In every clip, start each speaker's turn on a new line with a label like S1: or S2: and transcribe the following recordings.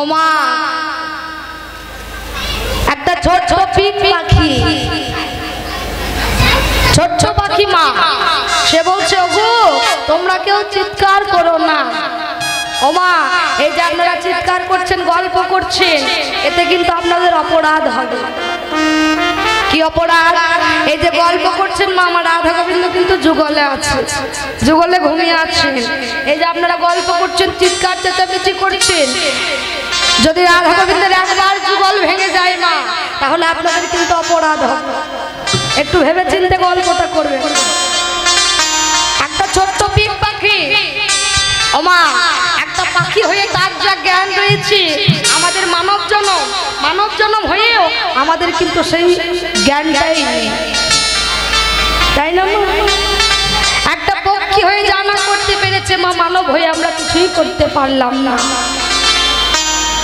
S1: ওমা একটা ছোট পিক পাখি, ছোট্ট পাখি মা, সে বলছে ওগো তোমরা কেউ চিৎকার করো না। ওমা এই যে আপনারা চিৎকার করছেন, গল্প করছেন, এতে কিন্তু আপনাদের অপরাধ হবে। কি অপরাধ? এই যে গল্প করছেন মা, আমার রাধা গোবিন্দ কিন্তু যুগলে আছে, যুগলে ঘুমিয়ে আছেন। এই যে আপনারা গল্প করছেন, চিৎকার চেঁচামেচি করছেন, যদি রাধা গোবিন্দের একবার যুগল ভেঙে যায় মা, তাহলে আপনাদের কিন্তু অপরাধ হবে। একটু ভেবে চিন্তে গল্পটা করবে। একটা ছোট্ট পিক পাখি, ওমা একটা পাখি হয়ে তার যা জ্ঞান রয়েছে, আমাদের মানব জনম হয়েও আমাদের কিন্তু সেই জ্ঞানটাই নেই, তাই না? একটা পক্ষী হয়ে জানা করতে পেরেছে মা, মানব হয়ে আমরা কিছুই করতে পারলাম না।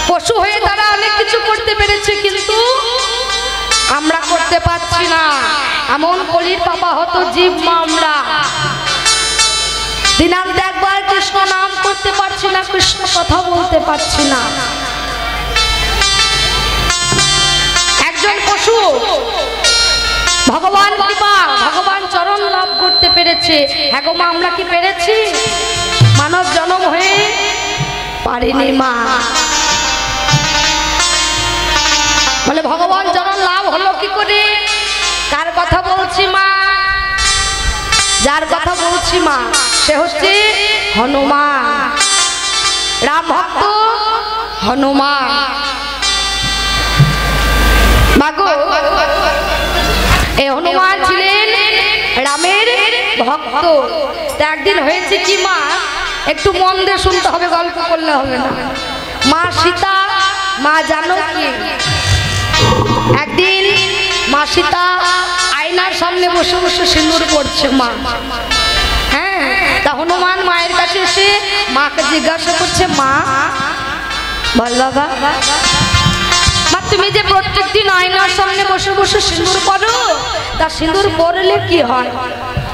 S1: পশু হয়ে তারা অনেক কিছু করতে পেরেছে, কিন্তু আমরা করতে পারছি না। এমন কলির পাপা হতো জীব মা, আমরা দিনান্তে একবার কৃষ্ণ নাম করতে পারছি না, কৃষ্ণ কথা বলতে পারছি না। একজন পশু ভগবান কৃপা, ভগবান চরণ লাভ করতে পেরেছে। হ্যাঁ গো মা, আমরা কি পেরেছি? মানব জন্ম হয়ে পারিনি মা। বলে ভগবান চরণ লাভ হলো কি করে? কার কথা বলছি মা? যার কথা বলছি মা, সে হচ্ছে হনুমান, রাম ভক্ত হনুমান। মাগো এই হনুমান ছিলেন রামের ভক্ত। তা একদিন হয়েছে কি মা, একটু মন দিয়ে শুনতে হবে, গল্প করলে হবে না। মা সীতা, মা জানকী, একদিন মা সীতা আয়নার সামনে বসে বসে সিঁদুর পড়ছে মা। হ্যাঁ, তা হনুমান মায়ের কাছে এসে মাকে জিজ্ঞাসা করছে, মা বল বাবা, মা তুমি যে প্রত্যেকদিন আয়নার সামনে বসে বসে সিঁদুর পড়ো, তা সিঁদুর পরলে কি হয়?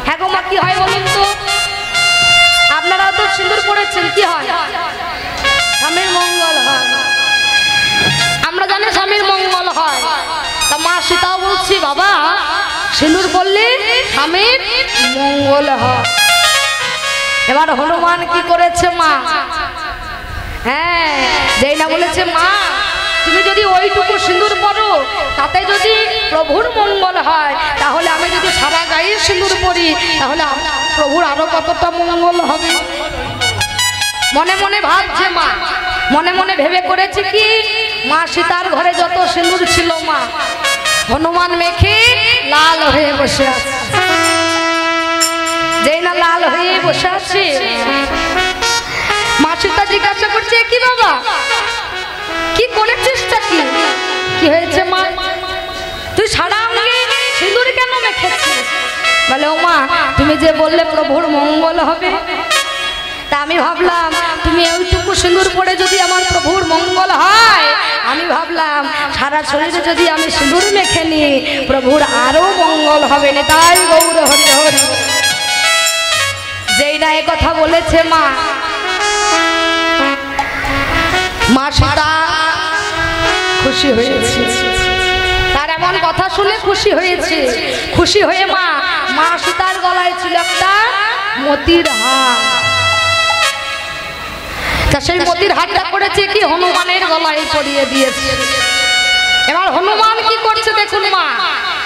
S1: হ্যাঁ গো মা, কি হয় বলুন তো? আপনারাও তো সিঁদুর পড়েছেন, কি হয়? স্বামীর মঙ্গল হয়। আমরা জানি স্বামীর মঙ্গল হয়। তা মা সীতাও বলছি, বাবা সিঁদুর পড়লে স্বামীর মঙ্গল হয়। এবার হনুমান কি করেছে মা? হ্যাঁ, যেই না বলেছে মা তুমি যদি ওইটুকু সিঁদুর পরো, তাতে যদি প্রভুর মঙ্গল হয়, তাহলে আমি যদি সারা গায়ে সিঁদুর পরি, তাহলে প্রভুর আরো কতটা মঙ্গল হবে। মনে মনে ভাবছে মা, মনে মনে ভেবে করেছে কি, মা সীতার ঘরে যত সিঁদুর ছিল মা, হনুমান মেখে লাল হয়ে বসে আছে। যেই না লাল হয়ে বসে আছে, মা সীতা জিজ্ঞাসা করছে, কি বাবা কি করেছিস? কি হয়েছে মা? তুই সারা অঙ্গে সিঁদুর কেন মেখেছিস? বলে ও মা, তুমি যে বললে প্রভুর মঙ্গল হবে, তা আমি ভাবলাম তুমি ওইটুকু সিঁদুর পরে যদি আমার প্রভুর মঙ্গল হয়, আমি ভাবলাম সারা শরীরে যদি আমি সিঁদুর মেখে নিই, প্রভুর আরো মঙ্গল হবে না। তাই গৌর হরি হরি। যেই না এ কথা বলেছে মা, মা সীতা খুশি হয়েছে। তার এমন কথা শুনে খুশি হয়েছে। খুশি হয়ে মা সীতার গলায় ছিল একটা মতির হার। তা সেই মতির হারটা করেছে কি, হনুমানের গলায় পরিয়ে দিয়েছে। এবার হনুমান কি করছে দেখুন মা,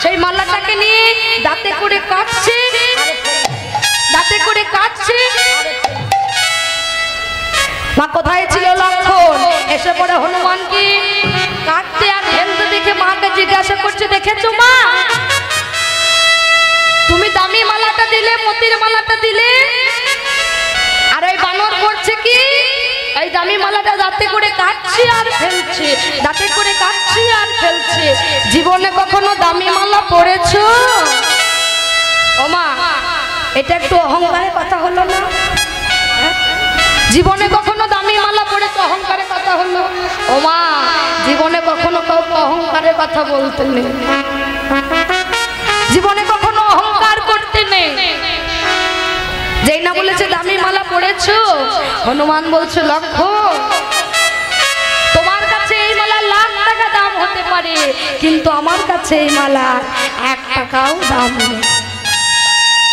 S1: সেই মালাটাকে নিয়ে দাঁতে করে কাটছে, দাঁতে করে কাটছে। মা কোথায় ছিল লক্ষণ? এসে পড়ে হনুমানকে কাটতে আর ফেলতে দেখে মাকে জিজ্ঞাসা করছে, দেখেছো মা তুমি দামি মালাটা দিলে, মতির মালাটা দিলে, আর ওই বানর করছে কি, এই দামি মালাটা দাঁতে করে কাটছে আর ফেলছে, দাঁতে করে কাটছে আর ফেলছে। জীবনে কখনো দামি মালা পরেছো? ও মা, এটা একটু অহংকারের কথা হলো না? জীবনে কখনো দামি মালা পড়েছে, অহংকারের কথা হলো? ও মা, জীবনে কখনো কাউকে অহংকারের কথা বলতে নেই, জীবনে কখনো অহংকার করতে নেই। যেই না বলেছে দামি মালা পড়েছো, হনুমান বলছে লক্ষ্য তোমার হতে পারে, কিন্তু আমার কাছে এই মালার 1 টাকাও দাম নেই।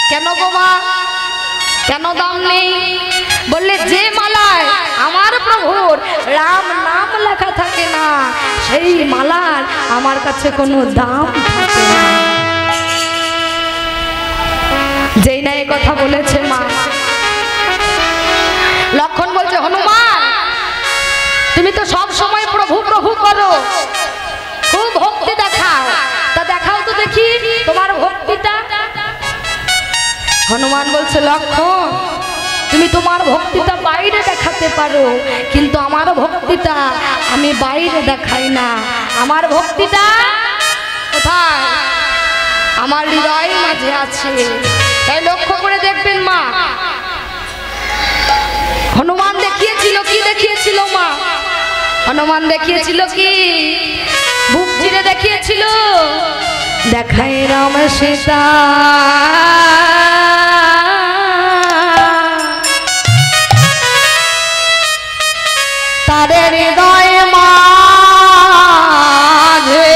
S1: কেন গো মা, কেন দাম নেই? বললে যে মালায় আমার প্রভুর রাম নাম লেখা থাকে না, সেই মালার আমার কাছে কোনো দাম থাকে না। যেই না এই কথা বলেছে মা, লক্ষণ বলছে হনুমান তুমি তো সব সময় প্রভু প্রভু করো, খুব ভক্তি দেখাও, তা দেখাও তো দেখি তোমার ভক্তিটা। হনুমান বলছে লক্ষণ তুমি তোমার ভক্তিটা বাইরে দেখাতে পারো, কিন্তু আমার ভক্তিটা আমি বাইরে দেখাই না। আমার ভক্তিটা কোথায়? আমার হৃদয়ের মাঝে আছে। তাই লক্ষ্য করে দেখবেন মা, হনুমান দেখিয়েছিল কি? দেখিয়েছিল মা, হনুমান দেখিয়েছিল কি? বুক চিরে দেখিয়েছিল, দেখাই রাম সীতা তারে হৃদয় মাঝে,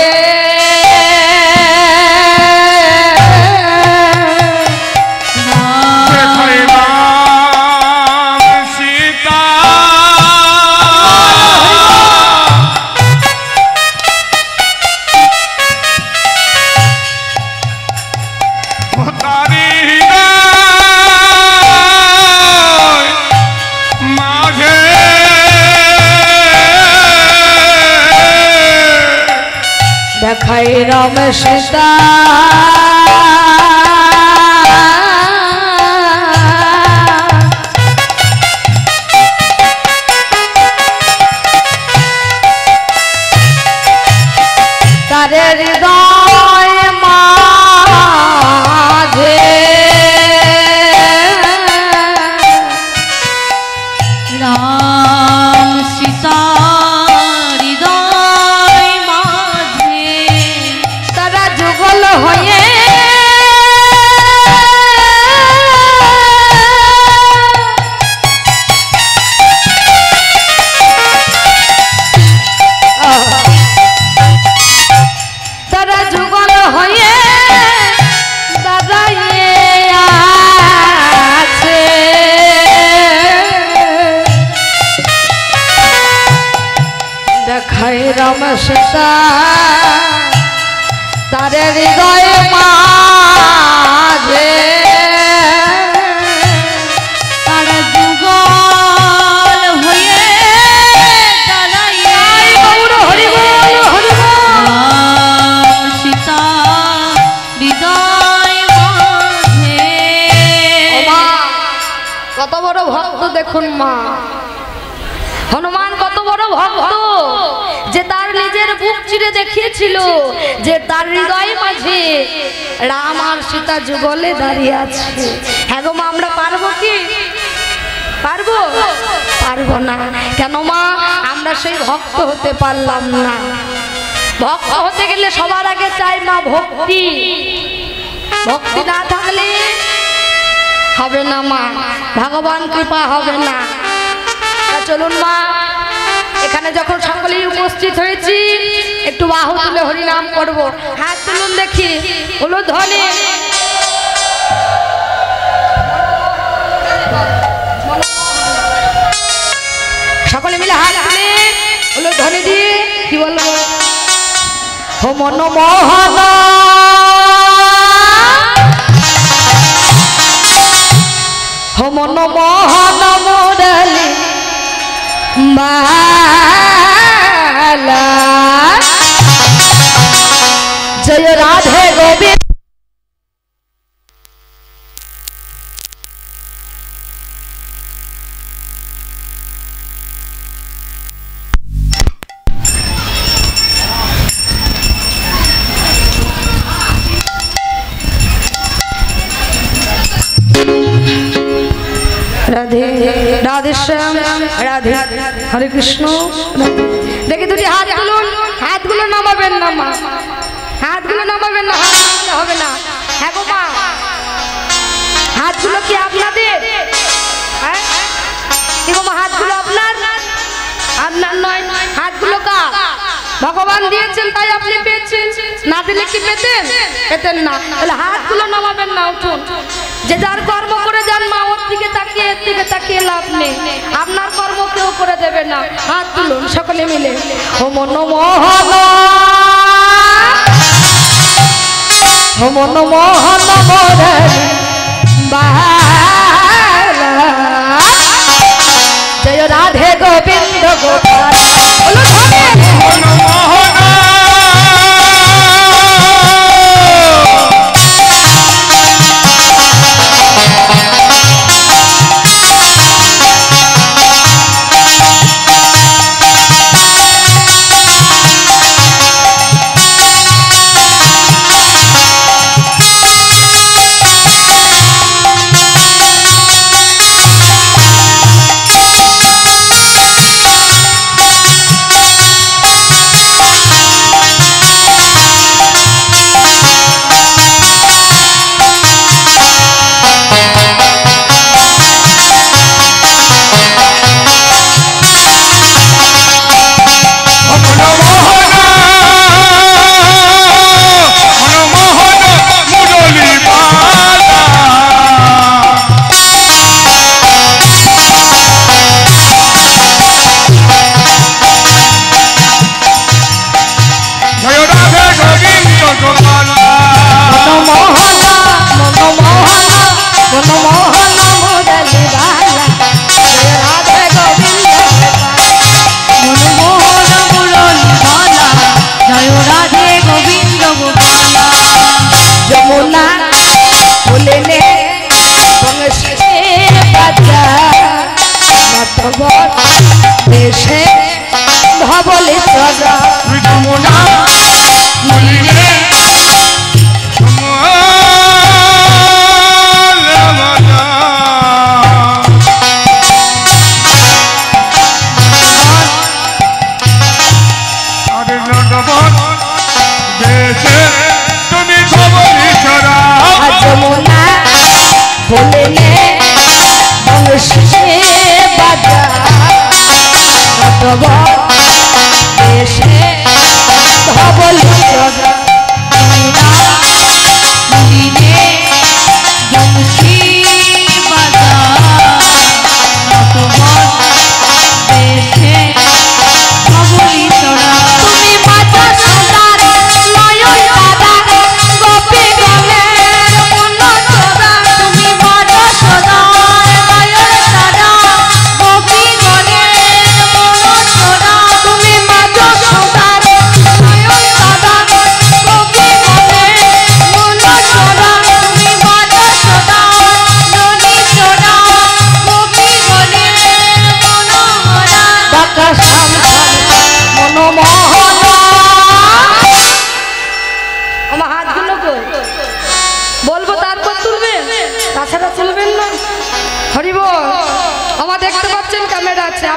S1: দেখাই রাম সীতা তারে হৃদয় মাঝে,
S2: রাম সীতা হৃদয় মাঝে
S1: তারা যুগল হয়ে তারা যুগল হয়ে দাঁড়াইয়ে আছে, দেখাই রাম সীতা তারে হৃদয় মাঝে,
S2: তারা যুগল হয়ে দাঁড়াইয়া
S1: হরি বল হরি বল।
S2: রাম সীতা হৃদয় মাঝে।
S1: ও মা, কত বড় ভক্ত দেখুন মা, হনুমান কত বড় ভক্ত যে তার নিজের বুক চিরে দেখিয়েছিল যে তার হৃদয় মাঝে রাম আর সীতা যুগলে দাঁড়িয়ে আছে। হ্যাঁ গো মা, আমরা পারবো কি? পারবো? পারবো না। কেন মা? আমরা সেই ভক্ত হতে পারলাম না। ভক্ত হতে গেলে সবার আগে চাই মা ভক্তি, ভক্তি না থাকলে হবে না মা, ভগবান কৃপা হবে না। চলুন মা, এখানে যখন সকলেই উপস্থিত হয়েছি একটু বাহু তুলে হরিনাম করব। হাত তুলুন দেখি, হলো ধ্বনি। সকলে মিলে হাত তুলে হলো ধ্বনি দিয়ে কি বলবো? ও মন মোহন ও মন মোহন মুরলি মালা জয় রাধে গোবিন্দ। রাধে রাধে শ্যাম রাধে হরে কৃষ্ণ। দেখি দুটি হাত তুলুন, হাতগুলো নামাবেন না মা, হাতগুলো নামাবেন না, হাত নামালে হবে না। হ্যাঁ গো মা, হাতগুলো কি আপনাদের? হ্যাঁ কি গো মা, হাতগুলো আপনার? আপনার নয়, হাতগুলো কার? ভগবান দিয়েছেন তাই আপনি পেয়েছেন, না দিলে কি পেতেন? পেতেন না। তাহলে হাতগুলো নামাবেন না, উঠুন। যে যার কর্ম করে যান মা, ওর দিকে তাকিয়ে এর দিকে তাকিয়ে লাভ নেই। আপনার কর্ম কেউ করে দেবে না। হাত তুলুন সকলে মিলে। ও মনমোহন, ও মনমোহন মুরলী বালা, জয় রাধে গোবিন্দ গোপাল।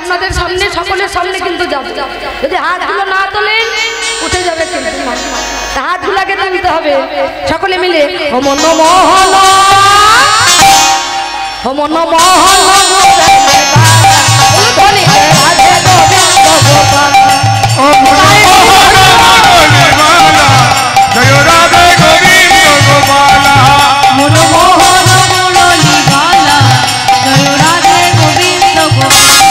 S1: আপনাদের সামনে সকলের সামনে কিন্তু যাবে। যদি হাতগুলো না তোলেন উঠে যাবে, কিন্তু হাতগুলোকে তুলতে হবে সকলে মিলে। ও মনমোহন, ও মনমোহন মুরলী রাধে গোবিন্দ গোপাল। ও
S3: জয় রাধে গোবিন্দ গোপাল।
S2: মনমোহন মুরলী বালা, জয় রাধে গোবিন্দ গোপাল।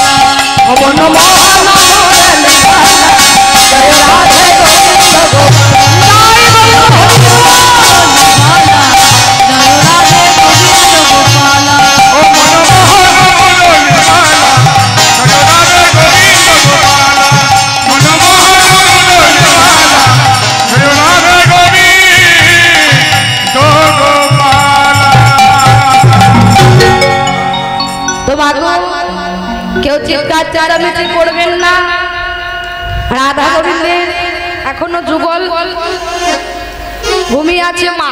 S1: ও মনমোহন মুরলী বালা, জয় রাধে গোবিন্দ গোপাল। কেউ চিৎকার চেঁচামেচি করবেন না। রাধা গোবিন্দের এখনো যুগল ভূমি আছে মা,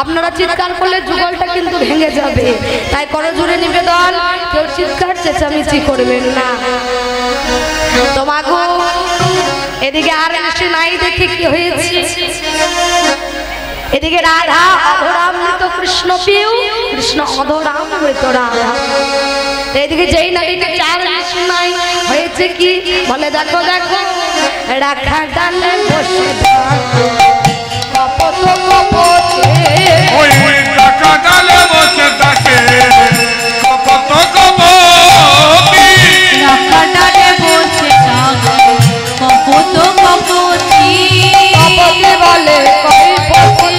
S1: আপনারা চিৎকার করলে যুগলটা কিন্তু ভেঙে যাবে। তাই করজোড়ে নিবেদন, কেউ চিৎকার চেঁচামেচি করবেন না। তোমাগো এদিকে আর এসে নাই দেখে কি হয়েছে, এদিকে রাধা অধরামৃত কৃষ্ণ পিউ, কৃষ্ণ অধরামৃত রাধা। এইদিকে যেই নারীতে চার নাই হয়েছে কি বলে দেখো দেখো রাখা ডালে বসে কপত কপতে
S3: ওই টাকা ডালে বসে থাকে কপত কপতি
S2: রাখাটারে বসে থাকে কপত কপতি
S1: কপতে বলে কইপতি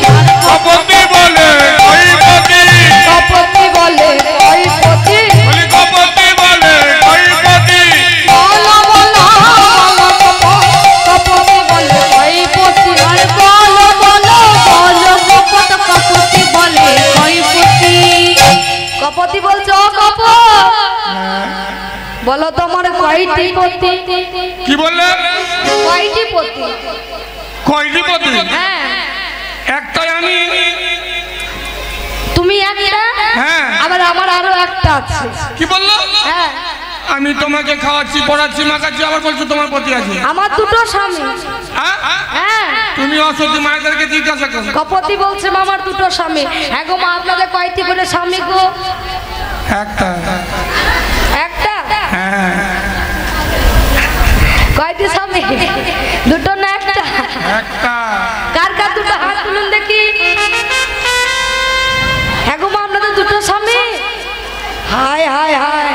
S3: কপতি বলে কইপতি
S1: কপতি বলে কইপতি
S3: বলি কপতি বলে কইপতি
S1: বলো বলো কপতি বলে কইপতি
S2: আর বলো বলো বলো কপত কপতি বলে কইপতি
S1: কপতি বলছো কপ বলো তোমার কয়টি পতি
S3: কি বললে
S1: কয়টি পতি
S3: কয়টি পতি
S1: হ্যাঁ
S3: একটাই আমি
S1: তুমি একটা
S3: হ্যাঁ
S1: আবার আমার আরো একটা আছে
S3: কি বললো
S1: হ্যাঁ
S3: আমি তোমাকে খাওয়াচ্ছি পড়াচ্ছি মাখাচ্ছি আবার বলছো তোমার পতি আছে
S1: আমার দুটো স্বামী
S3: হ্যাঁ?
S1: হ্যাঁ
S3: তুমি অসতী মায়েদেরকে জিজ্ঞাসা করো
S1: কপতি বলছে মা আমার দুটো স্বামী হ্যাঁ গো মা আপনাদের কয়টি করে স্বামী গো
S3: একটা
S1: একটা
S3: হ্যাঁ
S1: কয়টি স্বামী দুটো না একটা
S3: একটা
S1: কার কার দুটো হাত তুলুন দেখি হ্যাঁ গো মা আপনাদের দুটো স্বামী হায় হায় হায়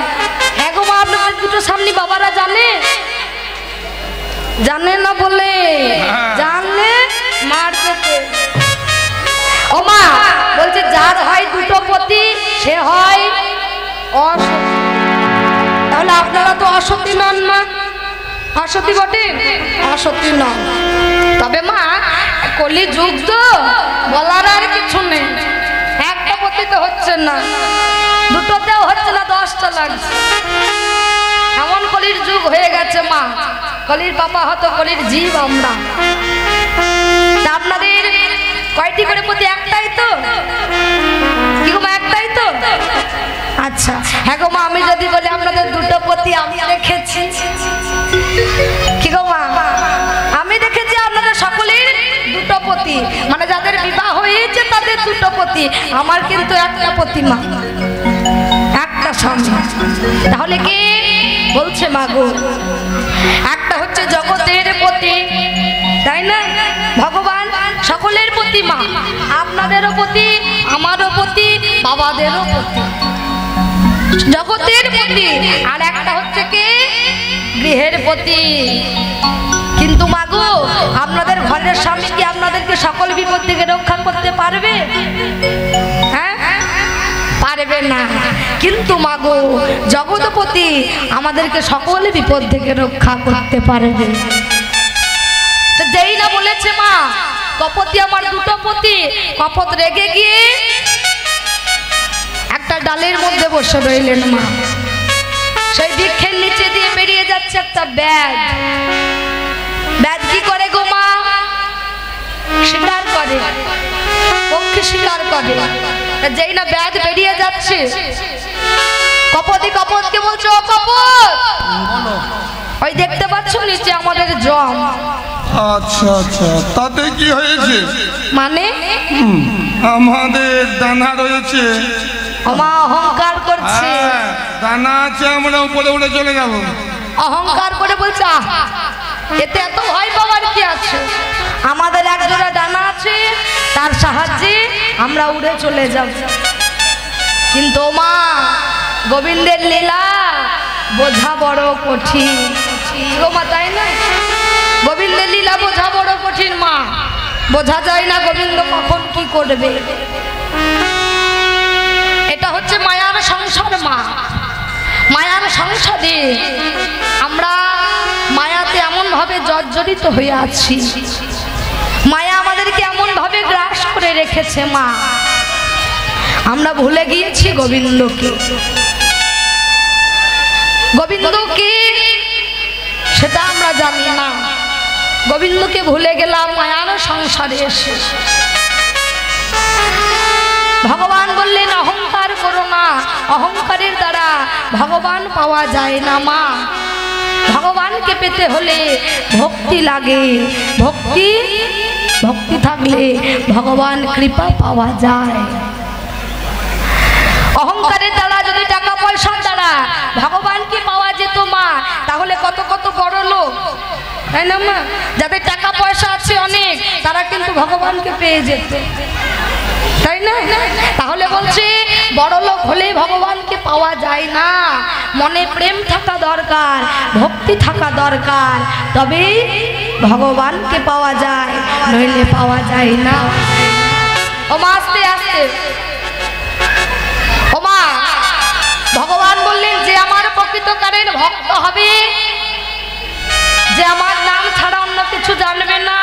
S1: হ্যাঁ গো মা আপনাদের দুটো স্বামী বাবারা জানে জানে না বলে জানলে মার পেতে ও মা বলছে যার হয় দুটো পতি সে হয় অসতী তাহলে আপনারা তো অসতী নন মা অসতী বটে অসতী নন তবে মা কলি যুগ তো বলার আর কিছু নেই একটা পতিতে হচ্ছে না দুটোতেও হচ্ছে না 10টা লাগছে এমন কলির যুগ হয়ে গেছে মা কলির বাবা হতো কলির জীব আমরা তা আপনাদের কয়টি করে পতি একটাই তো কি গো মা একটাই তো আচ্ছা হ্যাঁ গো মা আমি যদি বলি আপনাদের দুটো পতি আমি দেখেছি কি গো মা আমি দেখেছি আপনাদের সকলের দুটো পতি মানে যাদের বিবাহ হয়েছে তাদের দুটো পতি আমার কিন্তু একটা পতি মা একটা স্বামী তাহলে কি বলছে মা গো একটা হচ্ছে জগতের পতি তাই না ভগবান সকলের প্রতি মা আপনাদেরও প্রতি আমারও প্রতি বাবাদেরও প্রতি জগতের প্রতি আর একটা হচ্ছে কি গৃহের প্রতি কিন্তু মাগো আপনাদের ঘরের স্বামী কি আপনাদেরকে সকল বিপদ থেকে রক্ষা করতে পারবে হ্যাঁ পারবে না কিন্তু মাগো জগৎপতি আমাদেরকে সকল বিপদ থেকে রক্ষা করতে পারবে তো যেই না বলেছে মা কপতি আমার দুটো পতি কপত রেগে গিয়ে একটা ডালের মধ্যে বসে রইলেন মা সেই বৃক্ষের নিচে দিয়ে বেরিয়ে যাচ্ছে একটা ব্যাগ ব্যাগ কি করে গো মা শিকার করে পক্ষী শিকার করে যেই না ব্যাগ বেরিয়ে যাচ্ছে কপতি কপতকে বলছে ও কপত ওই দেখতে পাচ্ছ নিচে আমাদের জম
S3: আচ্ছা আচ্ছা তাতে কি হয়েছে
S1: মানে
S3: আমাদের দানা রয়েছে
S1: আমা অহংকার করছে
S3: দানা আছে আমরা উপরে উঠে চলে যাব
S1: অহংকার করে বলছে এতে এত ভয় পাওয়ার কি আছে আমাদের এক জোড়া ডানা আছে তার সাহায্যে আমরা উড়ে চলে যাব কিন্তু মা গোবিন্দের লীলা বোঝা বড় কঠিন গো মা তাই না গোবিন্দের লীলা বোঝা বড় কঠিন মা বোঝা যায় না গোবিন্দ কখন কি করবে এটা হচ্ছে মায়ার সংসার মা মায়ার সংসারে আমরা মায়াতে এমন ভাবে জর্জরিত হয়ে আছি মায়া আমাদেরকে এমন ভাবে গ্রাস করে রেখেছে মা আমরা ভুলে গিয়েছি গোবিন্দকে গোবিন্দ কি সেটা আমরা জানি না গোবিন্দকে ভুলে গেলাম মায়ার সংসারে এসে ভগবান বললেন অহংকার করো না অহংকারের দ্বারা ভগবান পাওয়া যায় না মা ভগবানকে পেতে হলে ভক্তি লাগে ভক্তি ভক্তি থাকলে ভগবান কৃপা পাওয়া যায় অহংকারের দ্বারা যদি টাকা পয়সার দ্বারা তাই না মা? যাদের টাকা পয়সা আছে অনেক, তারা কিন্তু ভগবানকে পেয়ে যেত, তাই না? তাহলে বলছি বড় লোক হলেই ভগবানকে পাওয়া যায় না, মনে প্রেম থাকা দরকার, ভক্তি থাকা দরকার, তবেই ভগবানকে পাওয়া যায়, নইলে পাওয়া যায় না। ও মা আস্তে আস্তে, ও মা, ভগবান বললেন যে আমার প্রকৃতকারের ভক্ত হবে, যে আমার নাম ছাড়া অন্য কিছু জানবে না,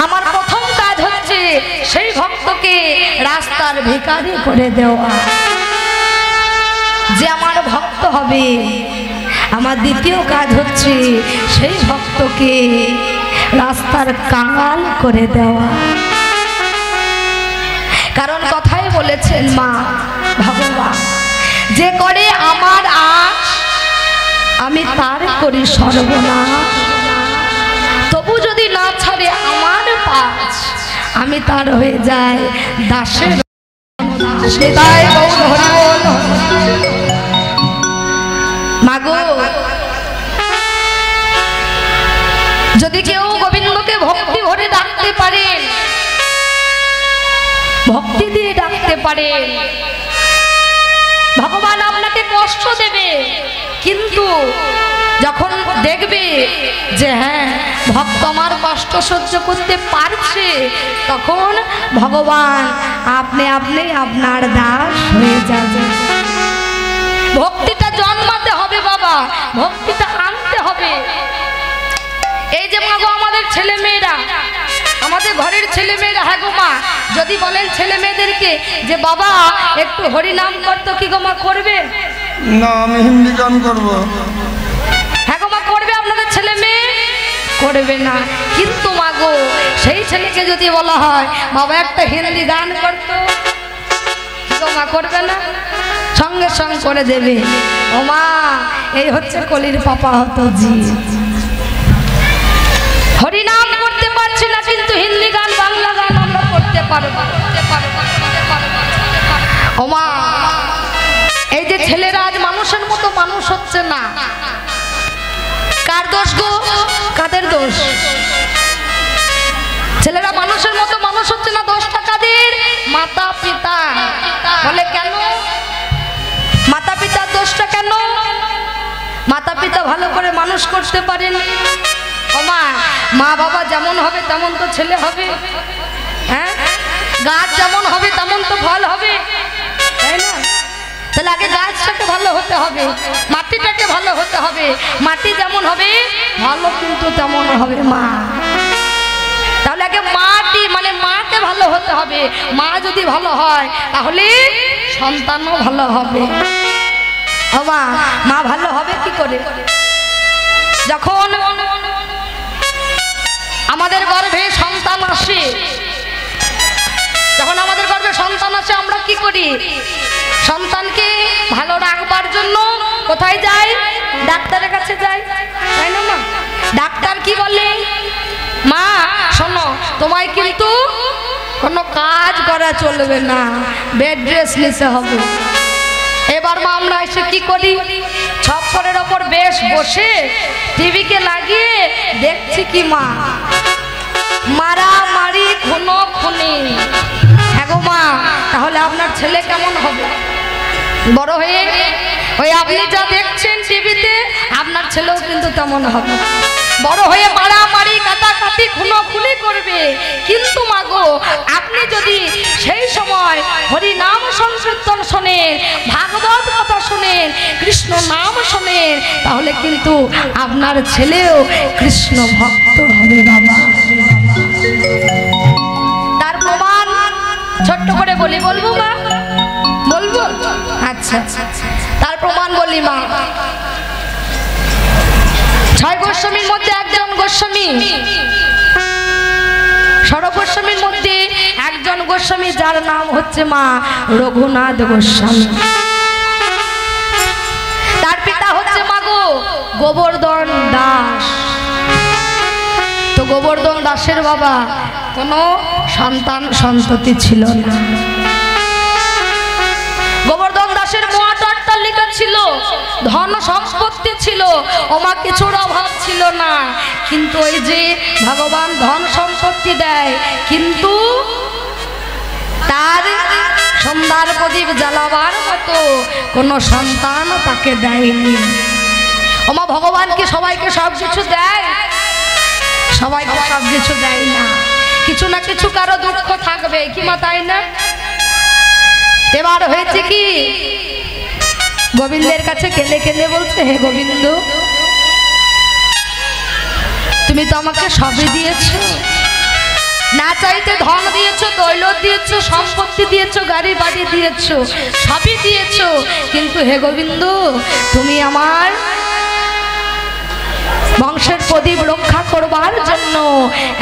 S1: আমার প্রথম কাজ হচ্ছে সেই ভক্তকে রাস্তার ভিখারি করে দেওয়া। যে আমার ভক্ত হবে, আমার দ্বিতীয় কাজ হচ্ছে সেই ভক্তকে রাস্তার কাঙাল করে দেওয়া। কারণ কথাই বলেছেন মা ভগবান, যে করে আমার আশ আমি তার করি সর্বনাশ, তবু যদি না ছাড়ে আমার পাশ আমি তার হয়ে যাই দাসের দাস। তাই মাগো, যদি কেউ গোবিন্দকে ভক্তি ভরে ডাকতে পারেন, ভক্তি দিয়ে ডাকতে পারেন, ভগবান আপনাকে কষ্ট দেবে, কিন্তু যখন দেখবে যে হ্যাঁ ভক্ত আমার কষ্ট সহ্য করতে পারছে, তখন ভগবান আপনি আপনি আপনার দাস হয়ে যাবে। ভক্তিটা জন্মাতে হবে বাবা, ভক্তিটা আনতে হবে। এই যে মা গো আমাদের ছেলে মেয়েরা, আমাদের ঘরের ছেলে মেয়েরা, হ্যাঁ গো মা, যদি বলেন ছেলে মেয়েদেরকে যে বাবা একটু হরিনাম করতো, কি গো মা করবে?
S3: না, আমি হিন্দি গান করবো।
S1: হ্যাঁ গো মা, করবে আপনাদের ছেলে মেয়ে? করবে না। কিন্তু মা গো সেই ছেলেকে যদি বলা হয় বাবা একটা হিন্দি গান করতো, কি গো মা করবে না? সঙ্গে সঙ্গে করে দেবে। ও মা, এই হচ্ছে কলির পাপা হতো জি। হরিনাম করতে পারছি না, কিন্তু হিন্দি গান বাংলা গান আমরা করতে পারবো। ও মা, এই যে ছেলেরা আজ মানুষের মতো মানুষ হচ্ছে না, কার দোষ গো? কাদের দোষ? ছেলেরা মানুষের মতো মানুষ হচ্ছে না, দোষটা কাদের? মাতা পিতা। বলে কেন? মাতা পিতার দোষটা কেন? মাতা পিতা ভালো করে মানুষ করতে পারেন। ও মা, মা বাবা যেমন হবে তেমন তো ছেলে হবে, হ্যাঁ? গাছ যেমন হবে তেমন তো ফল হবে, তাই না? তাহলে আগে গাছটাকে ভালো হতে হবে, মাটিটাকে ভালো হতে হবে, মাটি যেমন হবে ভালো কিন্তু তেমন হবে মা। তাহলে আগে মাটি মানে মাকে ভালো হতে হবে, মা যদি ভালো হয় তাহলে সন্তানও ভালো হবে। মা ভালো হবে কি করে? যখন আমাদের গর্ভে সন্তান আসে, যখন আমাদের গর্ভে সন্তান আসে আমরা কি করি? সন্তানকে ভালো রাখবার জন্য কোথায় যাই? ডাক্তারের কাছে যাই, তাই না মা? ডাক্তার কি বলে? মা শোনো, তোমায় কিন্তু কোনো কাজ করা চলবে না, বেড রেস্ট নিতে হবে। এবার মা আমরা এসে কি করি? ছপ্পরের ওপর বেশ বসে টিভিকে লাগিয়ে দেখছি কি মা? মারামারি, খুনোখুনি। হ্যাঁ গো মা, তাহলে আপনার ছেলে কেমন হবে? বড় হয়ে ওই আপনি যা দেখছেন টিভিতে আপনার ছেলেও কিন্তু তেমন হবে, বড় হয়ে মারামারি, কাটাকাটি, খুনোখুনি করবে। কিন্তু মাগো আপনি যদি সেই সময় হরি নাম সংকীর্তন শোনেন, ভাগবত কথা শোনেন, কৃষ্ণ নাম শোনেন, তাহলে কিন্তু আপনার ছেলেও কৃষ্ণ ভক্ত হবে বাবা। তার প্রমাণ ছোট্ট করে বলি, বলবো মা? বলবো? আচ্ছা, তার প্রমাণ বলি মা। 6 গোস্বামীর মধ্যে একজন গোস্বামী, সর্বগোস্বামীর মধ্যে একজন গোস্বামী, যার নাম হচ্ছে মা রঘুনাথ গোস্বামী। তার পিতা হচ্ছে মাগো গোবর্ধন দাস। তো গোবর্ধন দাসের বাবা কোনো সন্তান সন্ততি ছিল না। গোবর্ধন দাসের মহাট্টালিকা জমিদারিটা ছিল, ধন সম্পত্তি ছিল, ওমা কিছুর অভাব ছিল না। কিন্তু ওই যে ভগবান ধন সম্পত্তি দেয়, কিন্তু তার সন্ধ্যার প্রদীপ জ্বালাবার মতো কোনো সন্তান তাকে দেয়নি। ওমা ভগবান কি সবাইকে সব কিছু দেয়? সবাইকে সব কিছু দেয় না, কিছু না কিছু কারো দুঃখ থাকবে কি মা, তাই না? এবার হয়েছে কি, গোবিন্দের কাছে কেঁদে কেঁদে বলছে, হে গোবিন্দ, তুমি তো আমাকে সবই দিয়েছো, না চাইতে ধন দিয়েছো, দৌলত দিয়েছো, সম্পত্তি দিয়েছো, গাড়ি বাড়ি দিয়েছো, সবই দিয়েছো, কিন্তু হে গোবিন্দ তুমি আমার বংশের প্রদীপ রক্ষা করবার জন্য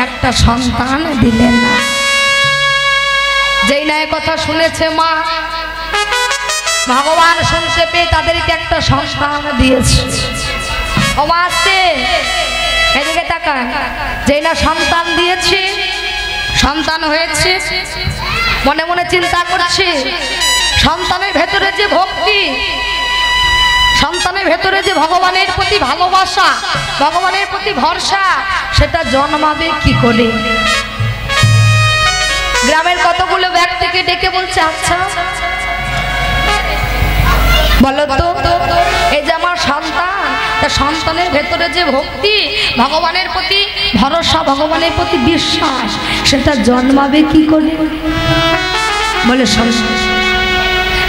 S1: একটা সন্তান দিলেন না। যেই না কথা শুনেছে মা, ভগবান শুনতে পেয়ে তাদেরকে একটা সন্তান দিয়েছে। ও মা আসছে, এদিকে তাকান। যেই না সন্তান দিয়েছে, সন্তান হয়েছে, মনে মনে চিন্তা করছে সন্তানের ভেতরে যে ভক্তি, সন্তানের ভেতরে যে ভগবানের প্রতি ভালোবাসা, ভগবানের প্রতি ভরসা, সেটা জন্মাবে কি করে? গ্রামের কতগুলো ব্যক্তিকে ডেকে বলছে, আচ্ছা বলো তো, এই যে আমার সন্তান, তা সন্তানের ভেতরে যে ভক্তি, ভগবানের প্রতি ভরসা, ভগবানের প্রতি বিশ্বাস, সেটা জন্মাবে কি করে? বলে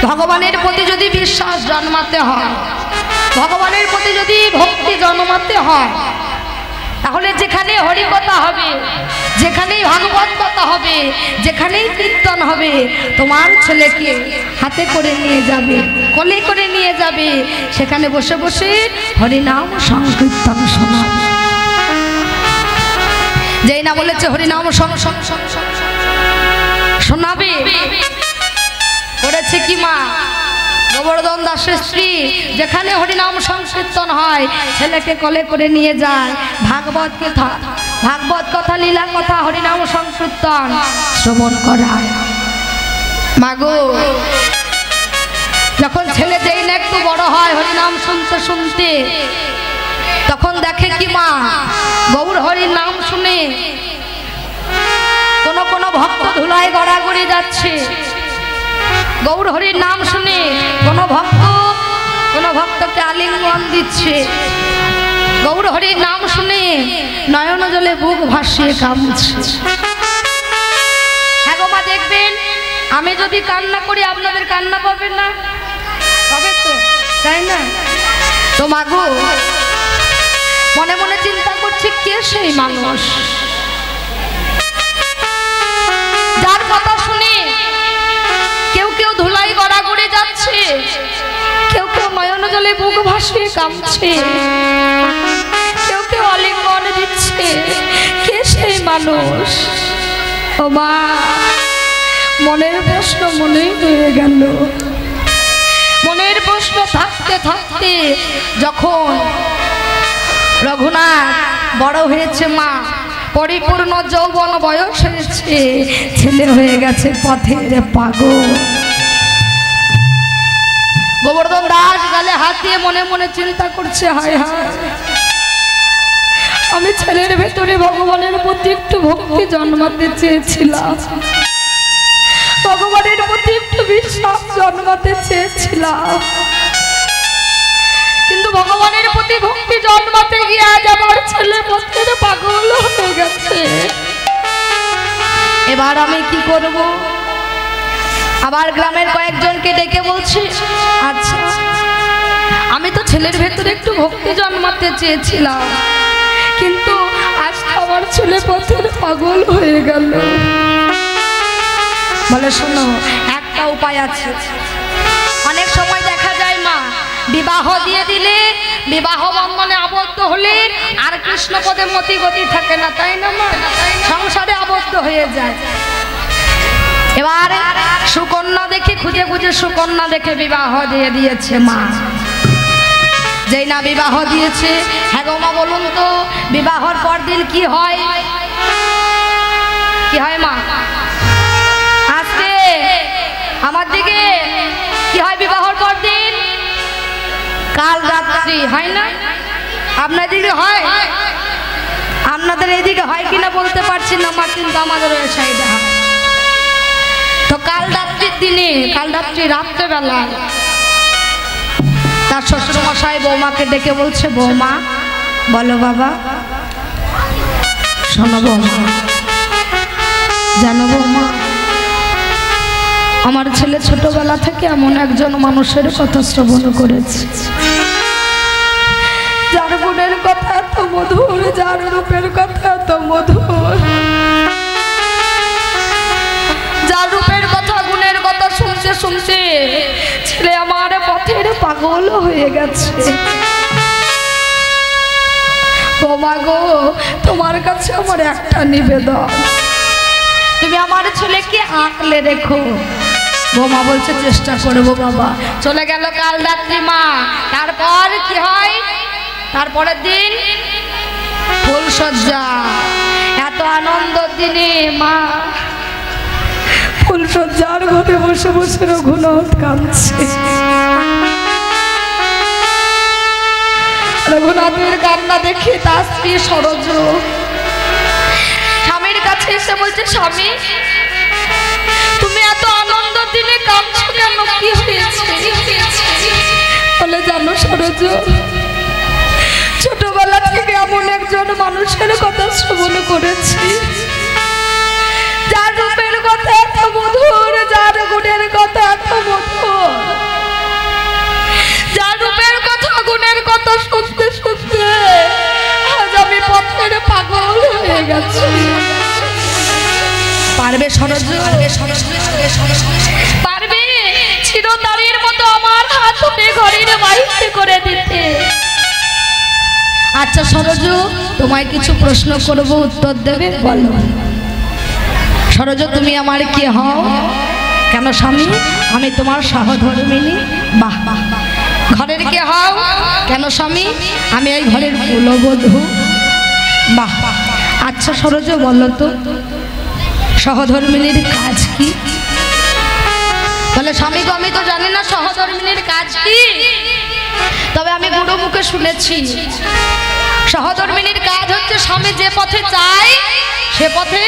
S1: ভগবানের প্রতি যদি বিশ্বাস জন্মাতে হয়, ভগবানের প্রতি যদি ভক্তি জন্মাতে হয়, তাহলে যেখানে হরিকথা হবে, যেখানেই ভাগবত কথা হবে, যেখানেই কীর্তন হবে, তোমার ছেলেকে হাতে করে নিয়ে যাবে, কোলে করে নিয়ে যাবে, সেখানে বসে বসে হরিনাম সংকীর্তন শোনাবে। যেই না বলেছে হরিনাম শোনাবে, করেছে কি মা? গোবর্ধন দাসের স্ত্রী যেখানে হরিনাম সংকীর্তন হয়, ছেলেকে কোলে করে নিয়ে যায়, ভাগবত কথা, লীলা কথা, হরিনাম সংকীর্তন শ্রবণ করায়। মাগো, যখন ছেলে যেই না একটু বড় হয়, হরিনাম শুনতে শুনতে, তখন দেখে কি মা, গৌর হরির নাম শুনে কোন ভক্ত ধুলায় গড়াগড়ি যাচ্ছে, গৌর হরির নাম শুনে কোন ভক্তকে আলিঙ্গন দিচ্ছে, গৌর হরির নাম শুনে নয়ন জলে বুক ভাসিয়ে কাঁদছে। হ্যাঁ গো মা, দেখবেন আমি যদি কান্না করি আপনাদের কান্না পাবেন না? পাবে তো, তাই না? তো মাগো, মনে মনে চিন্তা করছে কে সেই মানুষ যার কথা শুনে কেউ কেউ ধুলাই গড়াগড়ি যাচ্ছে, কেউ কেউ নয়ন জলে বুক ভাসিয়ে কাঁদছে, কেউ কেউ আলিঙ্গন দিচ্ছে, কে সেই মানুষ? ও মা, মনের প্রশ্ন মনেই হয়ে গেল। মনের প্রশ্ন থাকতে থাকতে যখন রঘুনাথ বড় হয়েছে, মা পরিপূর্ণ যৌবন বয়স হয়েছে, ছেলে হয়ে গেছে পথের পাগল। গোবর্ধন দাস গালে হাত দিয়ে মনে মনে চিন্তা করছে, হায় হায়, আমি ছেলের ভেতরে ভগবানের প্রতি একটু ভক্তি জন্মাতে চেয়েছিলাম, ভগবানের প্রতি একটু বিশ্বাস জন্মাতে চেয়েছিলাম, কিন্তু ভগবানের প্রতি ভক্তি জন্মাতে গিয়ে আজ আমার ছেলে পথের পাগল হয়ে গেছে। এবার আমি কি করব? আবার গ্রামের কয়েকজনকে ডেকে বলছি, আচ্ছা আমি তো ছেলের ভেতরে একটু ভক্তি জন্মাতে চেয়েছিলাম, কিন্তু আজ আমার ছেলে পথের পাগল হয়ে গেল। বলে শোনো, একটা উপায় আছে। অনেক সময় দেখা যায় মা, বিবাহ দিয়ে দিলে, বিবাহ বন্ধনে আবদ্ধ হলে আর কৃষ্ণ পদে মতি গতি থাকে না, তাই না মা? সংসারে আবদ্ধ হয়ে যায়। এবার সুকন্যা দেখে, খুঁজে খুঁজে সুকন্যা দেখে বিবাহ দিয়ে দিয়েছে মা। যেই না বিবাহ দিয়েছে, হ্যাঁ গো মা বলুন তো, বিবাহর পর দিন কি হয়? কি হয় মা? আজকে আমার দিকে কি হয় বিবাহর পর দিন? কাল রাত্রি হয় না? আপনাদের হয়? আপনাদের এদিকে হয় কিনা বলতে পারছি না, আমার কিন্তু আমাদের ওই সাইডে হয়। তো কাল রাত্রির দিনে, কাল রাত্রি রাত্রেবেলায় তার শ্বশুর মশাই বৌমাকে ডেকে বলছে, বৌমা বলো বাবা। শোনো বৌমা, জানো বৌমা, আমার ছেলে ছোটবেলা থেকে এমন একজন মানুষের কথা শ্রবণ করেছে, যার গুণের কথা এত মধুর, যার রূপের কথা এত মধুর, যার রূপের কথা গুণের কথা শুনতে শুনতে ছেলে আমার পথের পাগল হয়ে গেছে। বাবা গো, তোমার কাছে আমার একটা নিবেদন, তুমি আমার ছেলেকে আঁকলে রেখো। বৌমা বলছে চেষ্টা করবো বাবা। চলে গেল কাল রাত্রি মা। তারপর কি হয়? তারপরের দিন ফুলসজ্জা। এত আনন্দ দিনে মা ফুলসজ্জার ঘরে বসে বসে রঘুনাথ কাঁদছে। রঘুনাথের কান্না দেখে তার স্ত্রী সরজ স্বামীর কাছে এসে বলছে, স্বামী তুমি এত আনন্দ দিনে কাঁদছো কেন, কি হয়েছে? বলে, জানো সরজ, ছোটবেলা থেকে এমন একজন মানুষের কথা শ্রবণ করেছি, যার রূপের কথা এত মধুর, যার গুণের কথা এত মধুর, যার রূপের কথা গুণের কথা শুনতে শুনতে আজ আমি পথের পাগল হয়ে গেছি। পারবে সরজ, পারবে চিরতারির মতো আমার হাত ধরে ঘরের বাইরে করে দিতে? আচ্ছা সরজ, তোমায় কিছু প্রশ্ন করব, উত্তর দেবে, বলো। সরজ, তুমি আমার কি হও? কেন স্বামী? আমি তোমার সহধর্মিনী। বাহ বাহ। ঘরের কে হও? কেন স্বামী? আমি এই ঘরের কুলবধূ। বাহ। আচ্ছা সরজ, বলো তো সহধর্মিনীর কাজ কি? বলে, স্বামী গো, আমি তো জানি না সহধর্মিনীর কাজ কি, তবে আমি গুরু মুখে শুনেছি সহধর্মিনীর কাজ হচ্ছে স্বামী যে পথে চায় সে পথে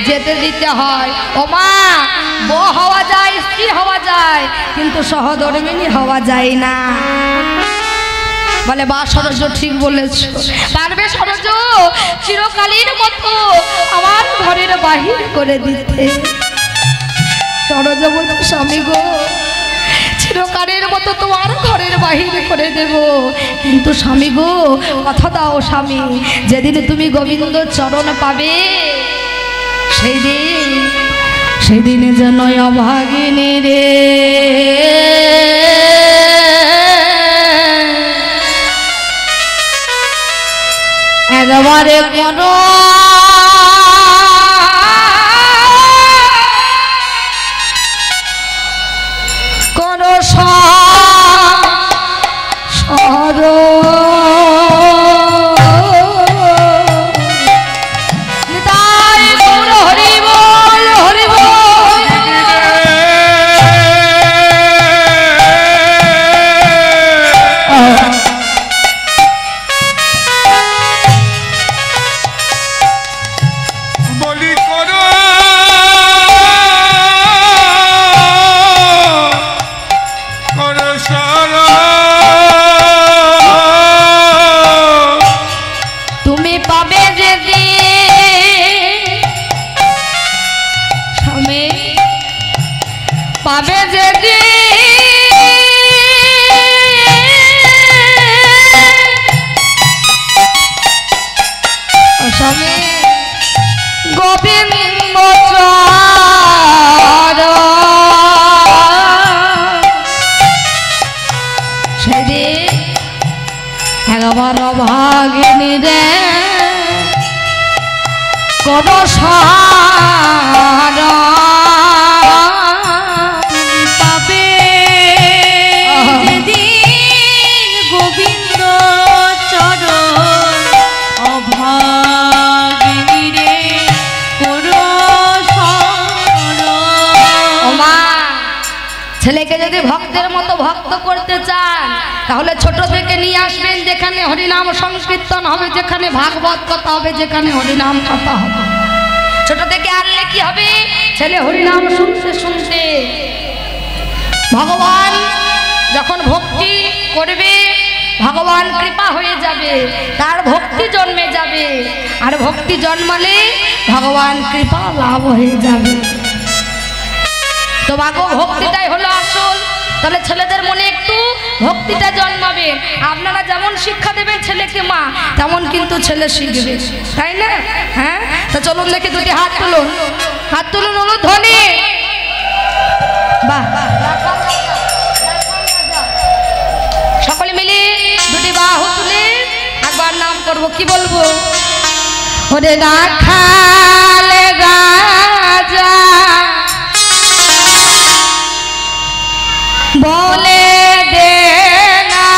S1: যেতে দিতে হয়। ও মা, বউ হওয়া যায়, স্ত্রী হওয়া যায়, কিন্তু সহধর্মিনী হওয়া যায় না। বলে, বা সরজ ঠিক বলেছ। পারবে সরজ চিরকালীর মতো আমার ঘরের বাহির করে দিতে? সরজ বলছে, স্বামী গো, চিরকালের মতো তোমার ঘরের বাহির করে দেব, কিন্তু স্বামী গো কথা দাও স্বামী, যেদিন তুমি গোবিন্দ চরণ পাবে সেদিনে যেন অভাগিনী রে একবারে কোনো পাবে যদি স্বামী গোবিন্দ সেদিন একবার ভাগিনী রে কোন সারা ছেলেকে যদি ভক্তের মতো ভক্ত করতে চান তাহলে ছোট থেকে নিয়ে আসবেন, যেখানে হরিনাম সংকীর্তন হবে, যেখানে ভাগবত কথা হবে, যেখানে হরিনাম কথা হবে, ছোট থেকে আনলে কি হবে? ছেলে হরিনাম শুনতে শুনতে ভগবান যখন ভক্তি করবে, ভগবান কৃপা হয়ে যাবে, তার ভক্তি জন্মে যাবে, আর ভক্তি জন্মালে ভগবান কৃপা লাভ হয়ে যাবে। তো মাগো ভক্তিটাই হলো আসল। তাহলে ছেলেদের মনে একটু ভক্তিটা জন্মাবে। আপনারা যেমন শিক্ষা দেবেন ছেলেকে মা, তেমন কিন্তু ছেলে শিখবে, তাই না? হ্যাঁ, তো চলুন দেখি দুটি হাত তুলুন, হাত তুলুন অনুধ্বনি। বাহ, সকলে মিলে দুটি বাহু তুলে একবার নাম করবো। কি বলবো? ওরে রাখাল রাজা বলে দে না,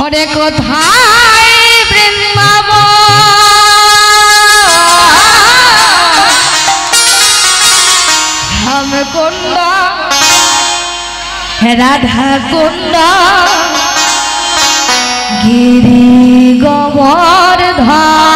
S1: ওরে কোথায় বৃন্দাবন, কুণ্ড রাধা কুণ্ড গিরি গোবর্ধন।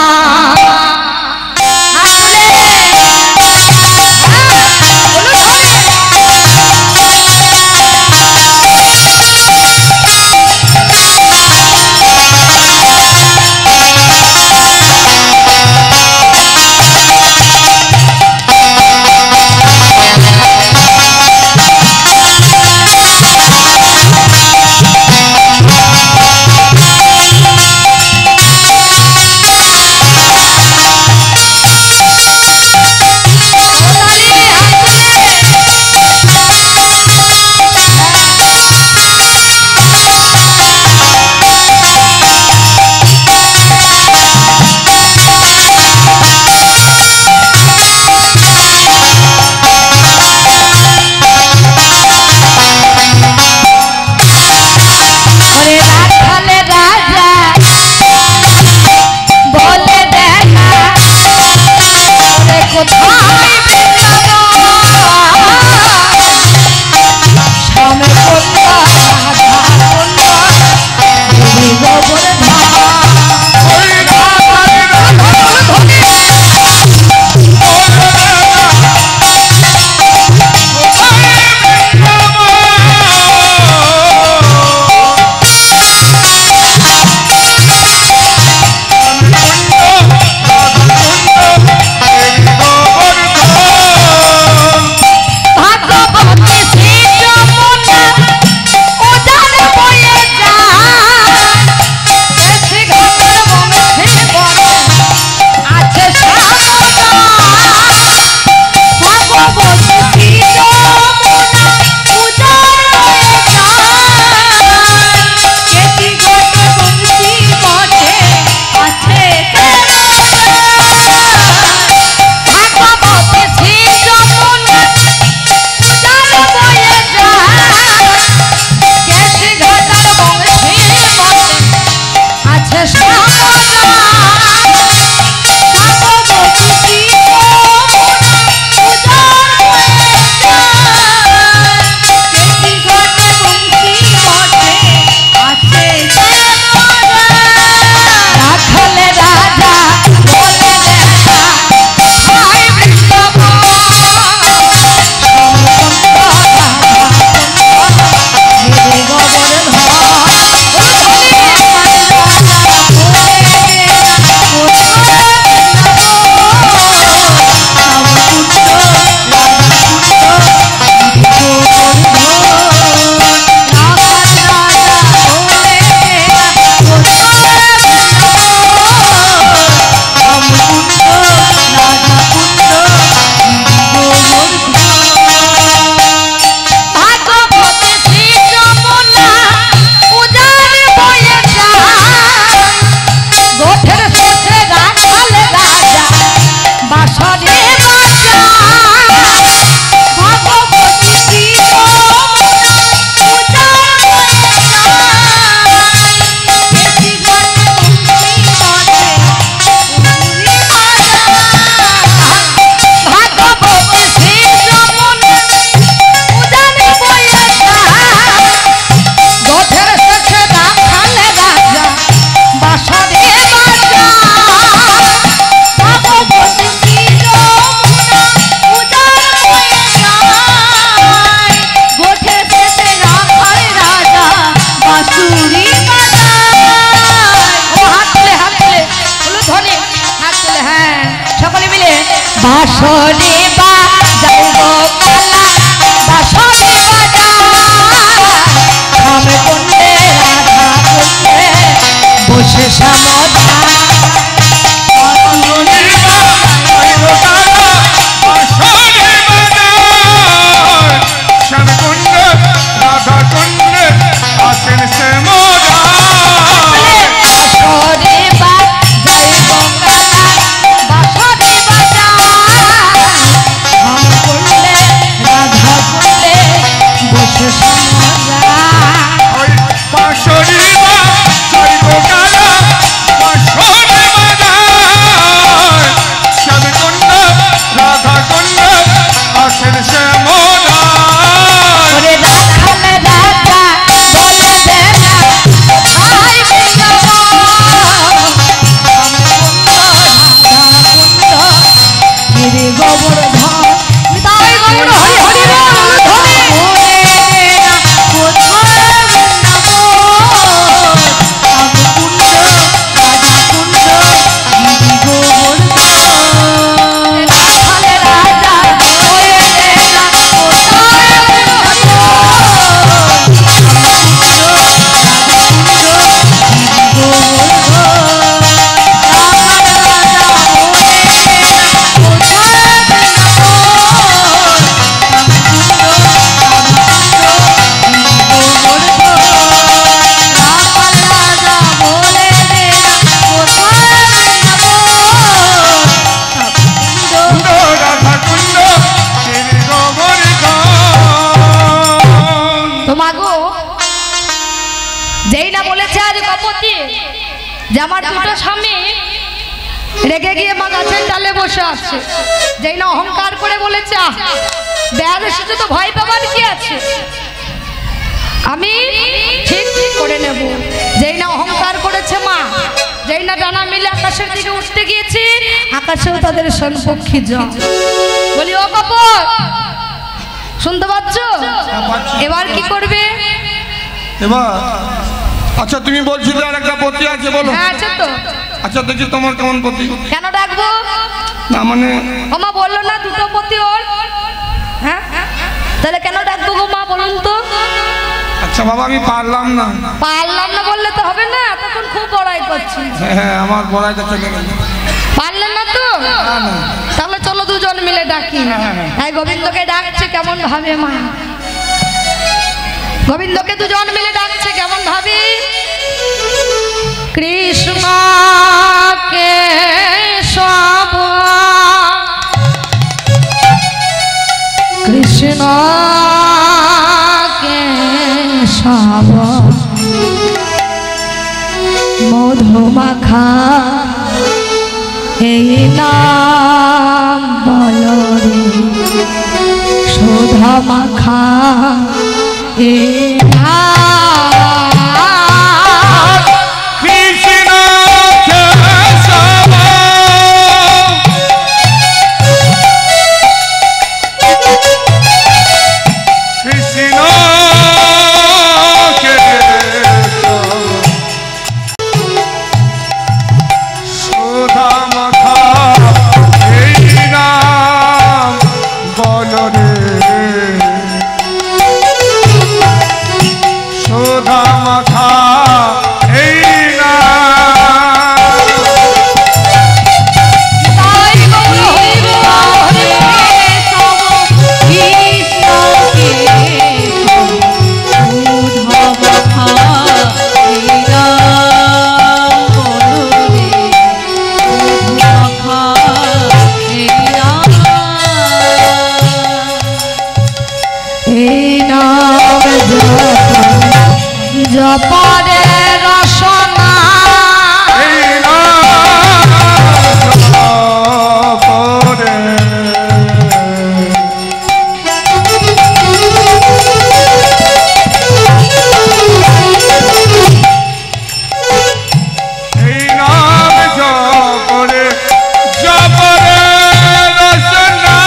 S3: ওই বাঁশরি স্বর্গ গালা বাঁশরি বাজায় শ্যামকুণ্ড রাধা কুণ্ড আসেন শ্যামলায়
S2: ওরে রাখাল রাজা বলে দে না ভাই গিরি গোবর্ধন তাই গৌর হরি হরি বল ধরে ওরে না কোথায় কুণ্ড রাধা কুণ্ড গিরি গোবর্ধন রাখাল রাজা বলে দে না কোথায়
S3: কুণ্ড রাধা কুণ্ড গিরি গোবর্ধন
S1: তো মাগো যেই না বলেছে আজ কপতি যে আমার দুটো স্বামী রেগে গিয়ে মা গাছের ডালে বসে আছে, যেই না অহংকার করে বলেছে ব্যাধ এসেছে তো ভয় পাবার কি আছে, আমি ঠিক করে নেব। যেই না অহংকার করেছে মা, যেই না ডানা মিলে আকাশের দিকে উঠতে গিয়েছি, আকাশেও তাদের সম্পক্ষী যা বলি ও কপট শুনতে পাচ্ছ? এবার কি করবে?
S3: এবার আচ্ছা তুমি বলছিলে আর একটা পতি আছে বলো।
S1: হ্যাঁ আছে তো।
S3: আচ্ছা দেখি তোমার কেমন পতি।
S1: কেন ডাকবো?
S3: না মানে
S1: ওমা বললো না দুটো পতি ওর, হ্যাঁ তাহলে কেন ডাকবো গো মা বলুন তো?
S3: আচ্ছা বাবা আমি পারলাম না।
S1: পারলাম না বললে তো হবে না, তখন খুব বড়াই করছি।
S3: হ্যাঁ আমার বড়াইটা চলে গেল।
S1: পারলেন না তো?
S3: না না
S1: তাহলে চলো দুজন মিলে ডাকি। তাই গোবিন্দকে ডাকছে কেমন ভাবে মা, গোবিন্দকে দুজন মিলে ডাকছে কেমন ভাবে? কৃষ্ণ কেশব কৃষ্ণ কেশব মধুমাখা এই নাম বলো রে, সুধা মাখা এই নাম।
S3: কৃষ্ণ কেশব কৃষ্ণ সুধা মাখা এই নাম বলো রে, সুধা মাখা এই নাম।
S2: তাই গৌর হরি বল কেশব কৃষ্ণ কেশব সুধা মাখা এই নাম বলো রে, সুধা মাখা এই নাম।
S1: এই নাম জপরে রসনা
S3: এই নাম জপরে এই নাম জপরে জপরে রসনা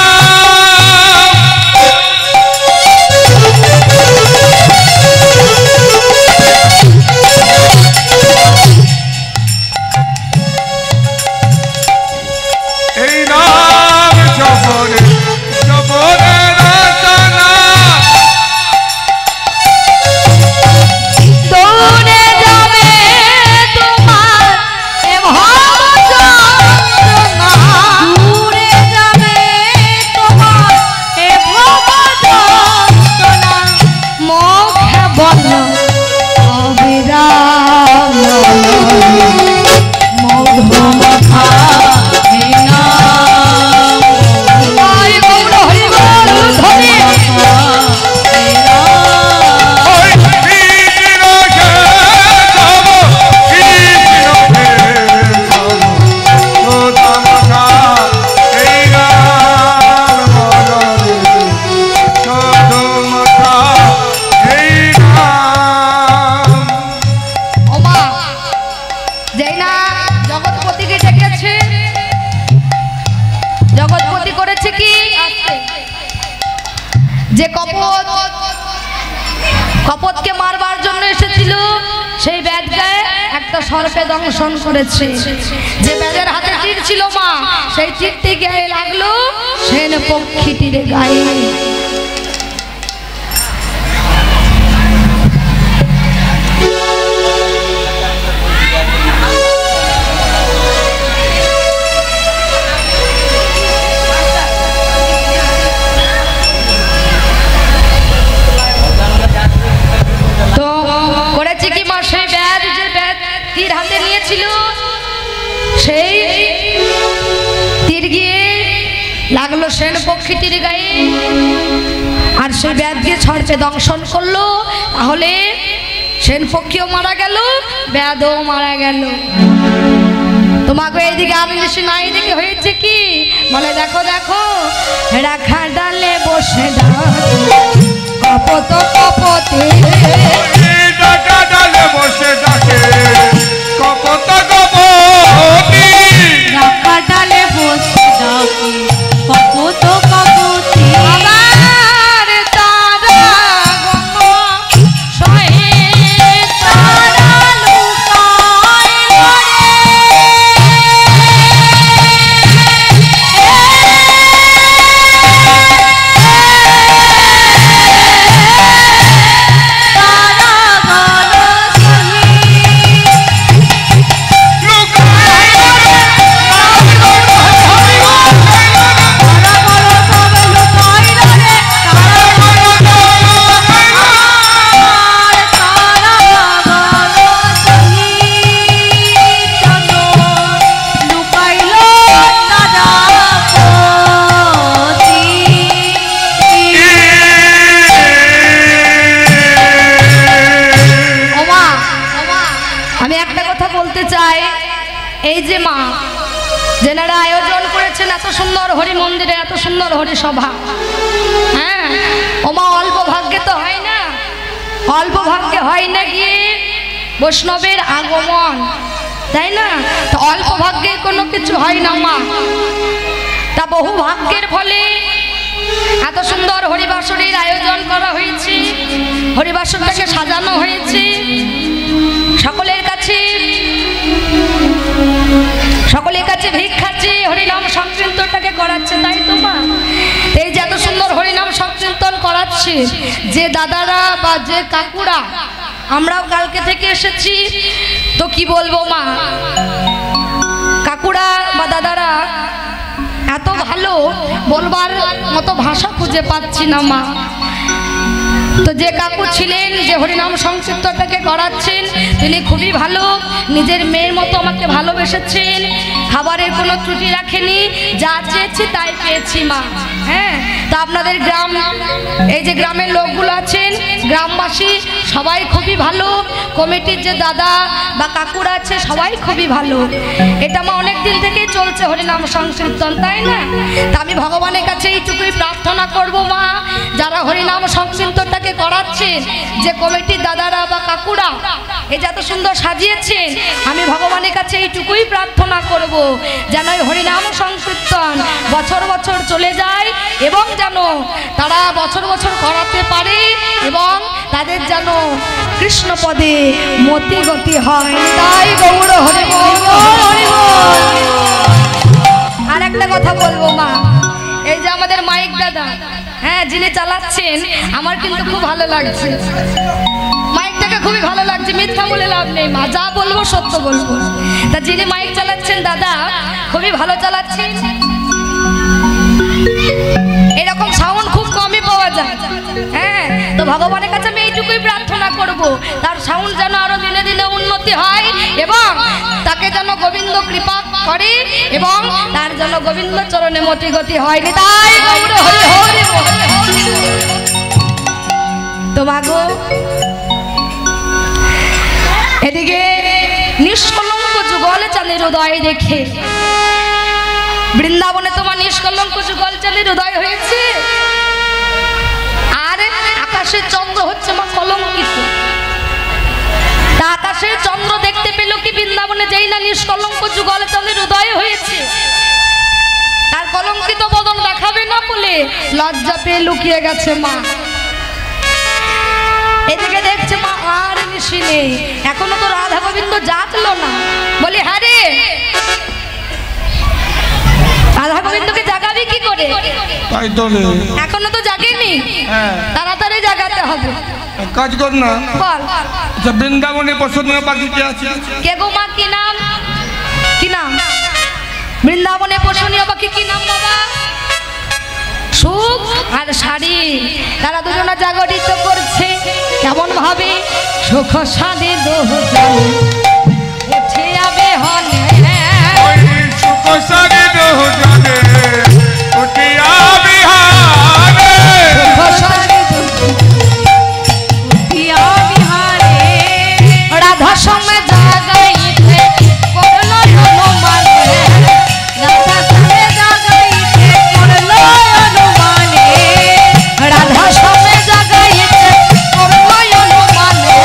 S3: এই নাম জপরে জপরে রসনা
S1: দূরে যাবে তোমার এ ভবযন্ত্রণা,
S2: দূরে যাবে তোমার এ ভবযন্ত্রণা,
S1: মুখে বল অবিরাম
S2: মধুমাখা এই নাম
S1: তাই গৌর হরি বল ধরে
S2: এই নাম
S1: কপতকে মারবার জন্য এসেছিল, সেই ব্যাধকে একটা সর্পে দংশন করেছে। যে ব্যাধের হাতে তীর ছিল মা, সেই তীরটি গায়ে লাগলো সেন পক্ষীটির গায়ে। সেই তীর গিয়ে লাগলো সেন পক্ষীটির গায়ে, আর সেই ব্যাধ দিয়ে সর্পে দংশন করলো। তাহলে সেন পক্ষীও মারা গেল, ব্যাধও মারা গেল। তোমাকে এইদিকে আমি বেশি না, এইদিকে হয়েছে কি বলে, দেখো দেখো রাখা ডালে বসে কপত কপতে,
S3: রাখা ডালে বসে ডাকে কপত কপতি,
S2: রাখা ডালে বসে ডাকে কপত কপতি।
S1: আবার তারা গঙ্গ সহে তারা লুকাইল এই যে মা যেনারা আয়োজন করেছেন এত সুন্দর হরি মন্দিরে, এত সুন্দর হরি সভা, হ্যাঁ ওমা অল্প ভাগ্যে তো হয় না, অল্প ভাগ্যে হয় না গিয়ে বৈষ্ণবের আগমন, তাই না? তো অল্প ভাগ্যে কোনো কিছু হয় না মা, তা বহু ভাগ্যের ফলে এত সুন্দর হরিবাসরের আয়োজন করা হয়েছে, হরিবাসরটাকে সাজানো হয়েছে। সকলের কাছে ভিক্ষাচ্ছে, হরিনাম সংকীর্তনটাকে করাচ্ছে, তাই তো মা? এই যে এত সুন্দর হরিনাম সংকীর্তন করাচ্ছে যে দাদারা বা যে কাকুরা, আমরাও কালকে থেকে এসেছি, তো কি বলবো মা, কাকুরা বা দাদারা এত ভালো, বলবার মতো ভাষা খুঁজে পাচ্ছি না মা। তো যে কাকু ছিলেন, যে হরিনাম সংকীর্তনটাকে করাচ্ছেন, তিনি খুবই ভালো, নিজের মেয়ের মতো আমাকে ভালোবেসেছেন, খাবারের কোনো ত্রুটি রাখেনি, যা চেয়েছি তাই পেয়েছি মা। হ্যাঁ, তা আপনাদের গ্রাম, এই যে গ্রামের লোকগুলো আছেন, গ্রামবাসী সবাই খুবই ভালো, কমিটির যে দাদা বা কাকুরা আছে সবাই খুবই ভালো। এটা মা অনেক দিন থেকেই চলছে হরিনাম সংকীর্তন, তাই না? তা আমি ভগবানের কাছে এইটুকুই প্রার্থনা করব মা, যারা হরিনাম সংকীর্তনটাকে করাচ্ছেন, যে কমিটির দাদারা বা কাকুরা এই যে এত সুন্দর সাজিয়েছেন, আমি ভগবানের কাছে এইটুকুই প্রার্থনা করব যেন এই হরিনাম সংকীর্তন বছর বছর চলে যায়, এবং যেন তারা বছর বছর করাতে পারে, এবং তাদের যেন কৃষ্ণ পদে মতি গতি হয়। তাই গৌর হরি বল। আর একটা কথা বলবো মা, এই যে আমাদের মাইক দাদা, হ্যাঁ যিনি চালাচ্ছেন, আমার কিন্তু খুব ভালো লাগছে, মাইকটাকে খুবই ভালো লাগছে, মিথ্যা বলে লাভ নেই মা, যা বলবো সত্য বলবো। তা যিনি মাইক চালাচ্ছেন দাদা খুবই ভালো চালাচ্ছেন, এরকম সাউন্ড খুব কমই পাওয়া যায়। হ্যাঁ, তো ভগবানের কাছে আমি এইটুকুই প্রার্থনা করব, তার সাউন্ড যেন আরো দিনে দিনে উন্নতি হয়, এবং তাকে যেন গোবিন্দ কৃপা করে, এবং তার যেন গোবিন্দ চরণে মতি গতি হয়। তাই গৌর হরি হরি বল। তো মাগো এদিকে নিষ্কলঙ্ক যুগল চাঁদের হৃদয় দেখে, বৃন্দাবনে তোমার নিষ্কলঙ্ক যুগল চাঁদের হৃদয় হয়েছে, আর আকাশের চন্দ্র হচ্ছে মা কলঙ্কিত। তা আকাশের চন্দ্র দেখতে পেল কি বৃন্দাবনে, যেই না নিষ্কলঙ্ক যুগল চাঁদের হৃদয় হয়েছে, তার কলঙ্কিত বদন দেখাবে না বলে লজ্জা পেয়ে লুকিয়ে গেছে মা। এদিকে খুশি নেই, এখনো তো রাধা গোবিন্দ জাগলো না। বলি হ্যাঁ রে, রাধা গোবিন্দকে জাগাবি কি করে?
S3: তাই তো রে।
S1: এখনো তো জাগেনি,
S3: হ্যাঁ,
S1: তাড়াতাড়ি জাগাতে হবে।
S3: এক কাজ কর না,
S1: বল।
S3: আচ্ছা বৃন্দাবনে পছন্দের পাখি কে আছে?
S1: কে গো মা, কি নাম? কি নাম? বৃন্দাবনে পোষণীয় পাখি কি নাম বাবা? সুখ আর শাড়ি, তারা দুজনা জাগরিত করছে কেমন ভাবে? সুখ শাড়ি দোহজানে উঠে আবে হনে,
S3: ওই সুখ সারি দোহজানে উঠিয়া বিহারে,
S1: সুখ শাড়ি
S2: উঠিয়া বিহারে
S1: রাধা সঙ্গে জাগাইতে করলো হনুমানে,
S2: রাধা সঙ্গে জাগাইতে করলো অনুমানে,
S1: রাধা সঙ্গে জাগাইতে করলো হনুমানে,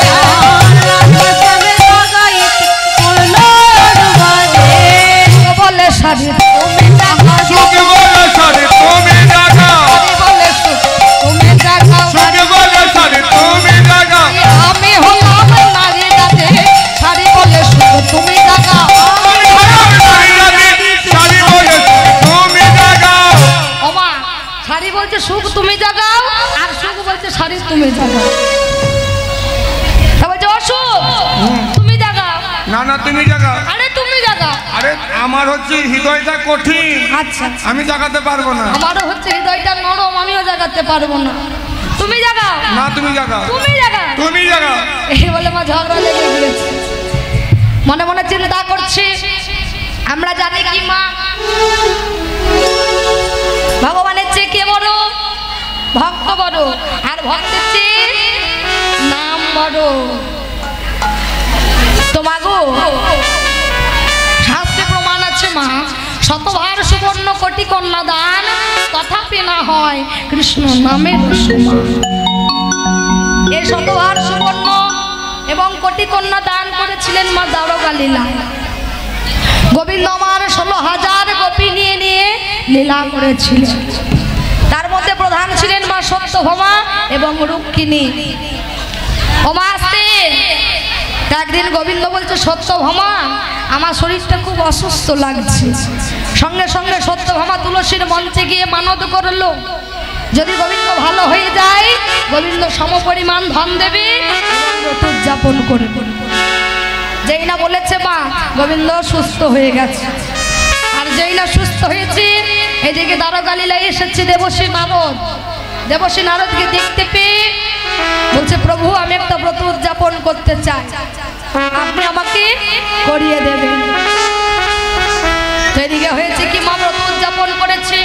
S2: রাধা সঙ্গে জাগাইতে করলো অনুমানে।
S1: বলে শাড়ি তুমি জাগাও,
S3: সুখ বলে সারি তুমি জাগাও,
S1: শাড়ি বলে সুখ তুমি জাগাও,
S3: সুখ বলে সারি তুমি জাগাও,
S1: আমি হলাম নারী রাতে, শাড়ি বলে সুখ তুমি জাগাও।
S3: আমি হলাম নারী রাতে, সারি বলে সুখ তুমি জাগাও।
S1: ওমা, শাড়ি বলছে সুখ তুমি জাগাও, আর সুখ বলছে শাড়ি তুমি জাগাও। তা বলছে অসুখ তুমি জাগাও,
S3: না না তুমি জাগাও।
S1: আরে তুমি জাগাও।
S3: আরে আমার হচ্ছে হৃদয়টা কঠিন,
S1: আচ্ছা,
S3: আমি জাগাতে পারবো না।
S1: আমারও হচ্ছে হৃদয়টা নরম, আমিও জাগাতে পারবো না। তুমি জাগাও,
S3: না তুমি জাগাও,
S1: তুমি জাগাও।
S3: তুমি জাগাও।
S1: এই বলে মা ঝগড়া লেগে গিয়েছে, মনে মনে চিন্তা করছে। আমরা জানি কি মা, ভগবানের চেয়ে কে বড়? ভক্ত বড়, আর ভক্তের চেয়ে নাম বড়। তোমাগো শাস্ত্রে প্রমাণ আছে মা, শতভার সুবর্ণ কোটি কন্যা দান, তথাপি না হয় কৃষ্ণ নামের সমান। এই শতভার সুবর্ণ এবং কোটি কন্যা দান করেছিলেন মা দ্বারকা লীলায়। গোবিন্দ আমার 16,000 গোপী নিয়ে নিয়ে লীলা করেছিলেন, তার মধ্যে প্রধান ছিলেন মা সত্যভামা এবং রুক্মিণী। ওমা আসতে, একদিন গোবিন্দ বলছে সত্যভামা আমার শরীরটা খুব অসুস্থ লাগছে। সঙ্গে সঙ্গে সত্যভামা তুলসীর মঞ্চে গিয়ে মানত করলো, যদি গোবিন্দ ভালো হয়ে যায় গোবিন্দ সমপরিমাণ ধন দেবে এবং ব্রত উদযাপন করবে। যেই না বলেছে মা, গোবিন্দ সুস্থ হয়ে গেছে। আর যেই না সুস্থ হয়েছে, এদিকে দ্বারকা লীলায় এসেছে দেবশ্রী নারদ। দেবশ্রী নারদকে দেখতে পেয়ে বলছে, প্রভু আমি একটা ব্রত উদযাপন করতে চাই, আপনি আমাকে করিয়ে দেবেন। এদিকে হয়েছে কি মা, ব্রত উদযাপন করেছে,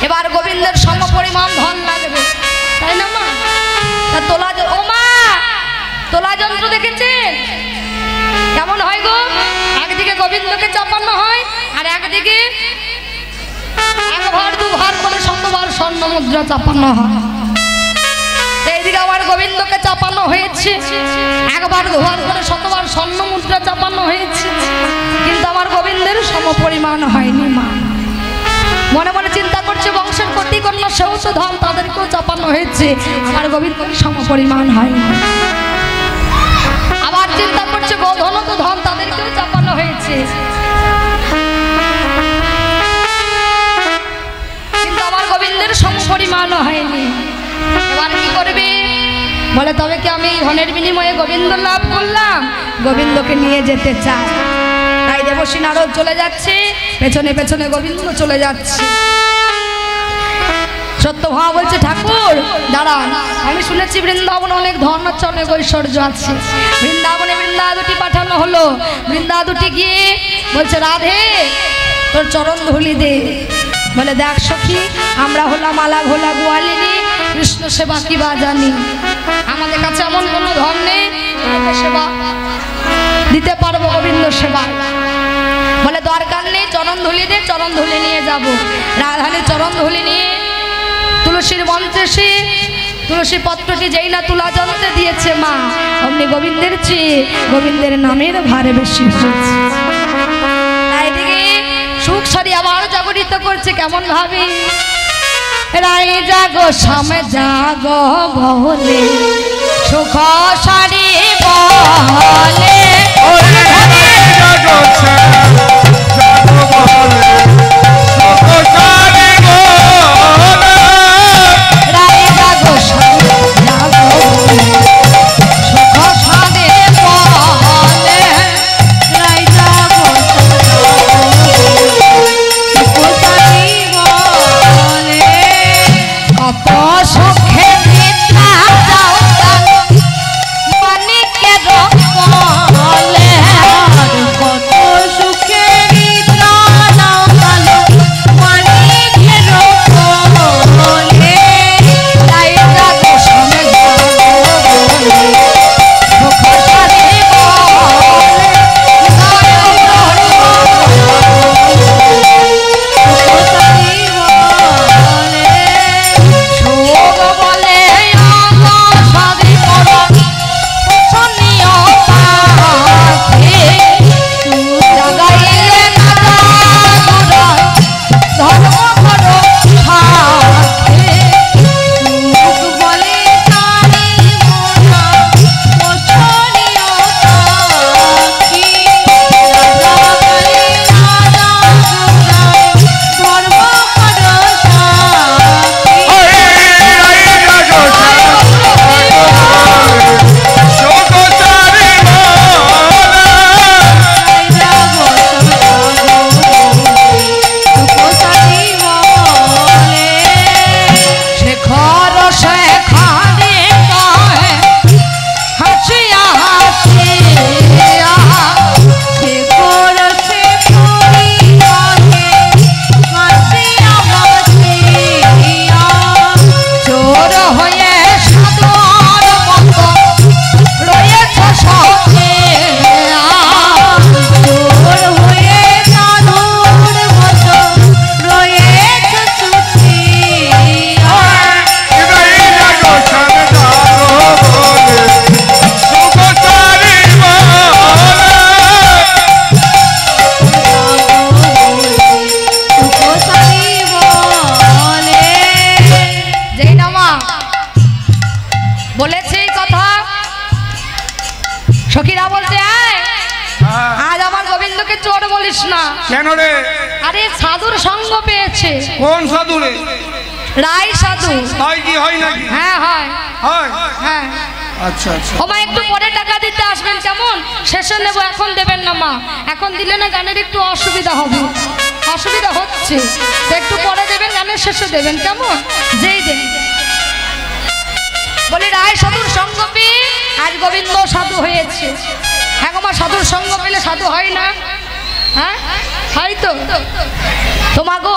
S1: এবার গোবিন্দের সমপরিমাণ ধন লাগবে, তাই না মা? তা তোলা, ও মা তোলা যন্ত্র দেখেছেন কেমন হয় গো? একদিকে গোবিন্দকে চাপানো হয়, আর একদিকে 1 ভার 2 ভার করে 100বার স্বর্ণ মুদ্রা চাপানো হয়। এইদিকে আমার গোবিন্দকে চাপানো হয়েছে, 1 বার 2 বার করে 100বার স্বর্ণ মুদ্রা চাপানো হয়েছে, কিন্তু আমার গোবিন্দের সমপরিমাণ হয়নি মা। মনে মনে চিন্তা করছে, বংশের কোটি কন্যা সেও তো ধন, তাদেরকেও চাপানো হয়েছে, আমার গোবিন্দের সমপরিমাণ হয়নি। আবার চিন্তা করছে, গোধনও তো ধন, তাদেরকেও চাপানো হয়েছে, কিন্তু আমার গোবিন্দের সমপরিমাণ হয়নি। এবার কি করবে? বলে তবে কি আমি ধনের বিনিময়ে গোবিন্দ লাভ করলাম, গোবিন্দকে নিয়ে যেতে চাই। তাই দেবশ্রী নারদ চলে যাচ্ছে, পেছনে পেছনে গোবিন্দ চলে যাচ্ছে। সত্যভামা বলছে, ঠাকুর দাঁড়ান, আমি শুনেছি বৃন্দাবনে অনেক ধন আছে, অনেক ঐশ্বর্য আছে। বৃন্দাবনে বৃন্দা দুটি পাঠানো হলো, বৃন্দা দুটি গিয়ে বলছে, রাধে তোর চরণ ধুলি দে। বলে, দেখ সখী, আমরা হলাম আলা ভোলা গোয়ালিনী, কৃষ্ণ সেবা কি বা জানি, আমাদের কাছে এমন কোনো ধন নেই সেবা দিতে পারবো গোবিন্দ সেবা। বলে দরকার নেই, চরণ ধুলি দে, চরণ ধুলি নিয়ে যাব। রাধানী চরণ ধুলি নিয়ে তুলসীর মঞ্চে সে তুলসী পত্রটি যেই না তুলা যন্ত্রে দিয়েছে মা, অমনি গোবিন্দের চেয়ে গোবিন্দের নামের ভারে বেশি হয়েছে। তাই দিকে সুখ সারি আবার জাগরিত করছে, কেমন ভাবি? রাই জাগো সামে জাগো বলে সুখ সারি বলে রাই জাগো সারি জাগো সুখ সারি বলে
S2: রাই জাগো কোসারি বলে
S1: কত সুখে নিদ্রা যাও মানিকের বলে
S2: কত সুখে নিদ্রা নাও কালো মানিকের বলে
S1: রাই জাগো সারি জাগো সুখ সারি বলে
S2: কোসারি বলে
S1: সুখ বলে আমার সারি বড় শনিয় পাখি জাগাইলে না ধর্ম করো সাথে
S2: সুখ বলে তারি মোরা পছনীয় পাখি রাজা বলে রাজা গোড়ায় ধর্ম করো সাথী রাই জাগো কোসারি বলে
S1: শেখর শেখারে কহে হাসিয়া হাসিয়া
S2: সে করছে পরিবারে হাসিয়া হাসিয়া
S1: চোর হয়ে সাধুর মতো রয়েছ সখিয়া
S2: চোর হয়ে সাধুর মতো রয়েছে চুটিয়া কোসারি বলে
S1: যেই না মা বলেছে এই কথা সখীরা বলছে "এই, আজ আমার গোবিন্দকে চোর বলিস না
S3: কেন রে?
S1: আরে সাধুর সঙ্গ পেয়েছে
S3: কোন সাধু রে?
S1: রাই সাধু
S3: হয় কি হয় নাকি?
S1: হ্যাঁ হয়
S3: হয়।
S1: হ্যাঁ
S3: আচ্ছা আচ্ছা।
S1: ও মা একটু পরে টাকা দিতে আসবেন কেমন শেষে নেবো এখন দেবেন না মা এখন দিলে না গানের একটু অসুবিধা হবে অসুবিধা হচ্ছে তো একটু পরে দেবেন গানের শেষে দেবেন কেমন যেই দেন বলি রায় সাধুর সঙ্গ পেয়ে আজ গোবিন্দ সাধু হয়েছে হ্যাঁ গো মা সাধুর সঙ্গ পেলে সাধু হয় না হ্যাঁ হয় তো তোমা গো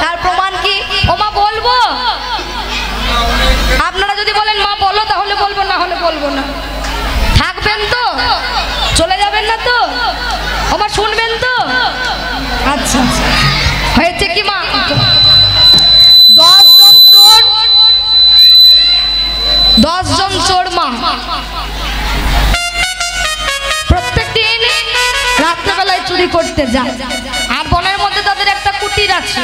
S1: তার প্রমাণ কি ও মা বলবো আপনারা যদি বলেন মা বলো তাহলে বলবো না হলে বলবো না থাকবেন তো চলে যাবেন না তো আমার শুনবেন তো আচ্ছা হয়েছে কি মা 10 জন চোর 10 জন চোর মা প্রত্যেক দিন রাত্রেবেলায় চুরি করতে যায় আর বনের মধ্যে তাদের একটা কুটির আছে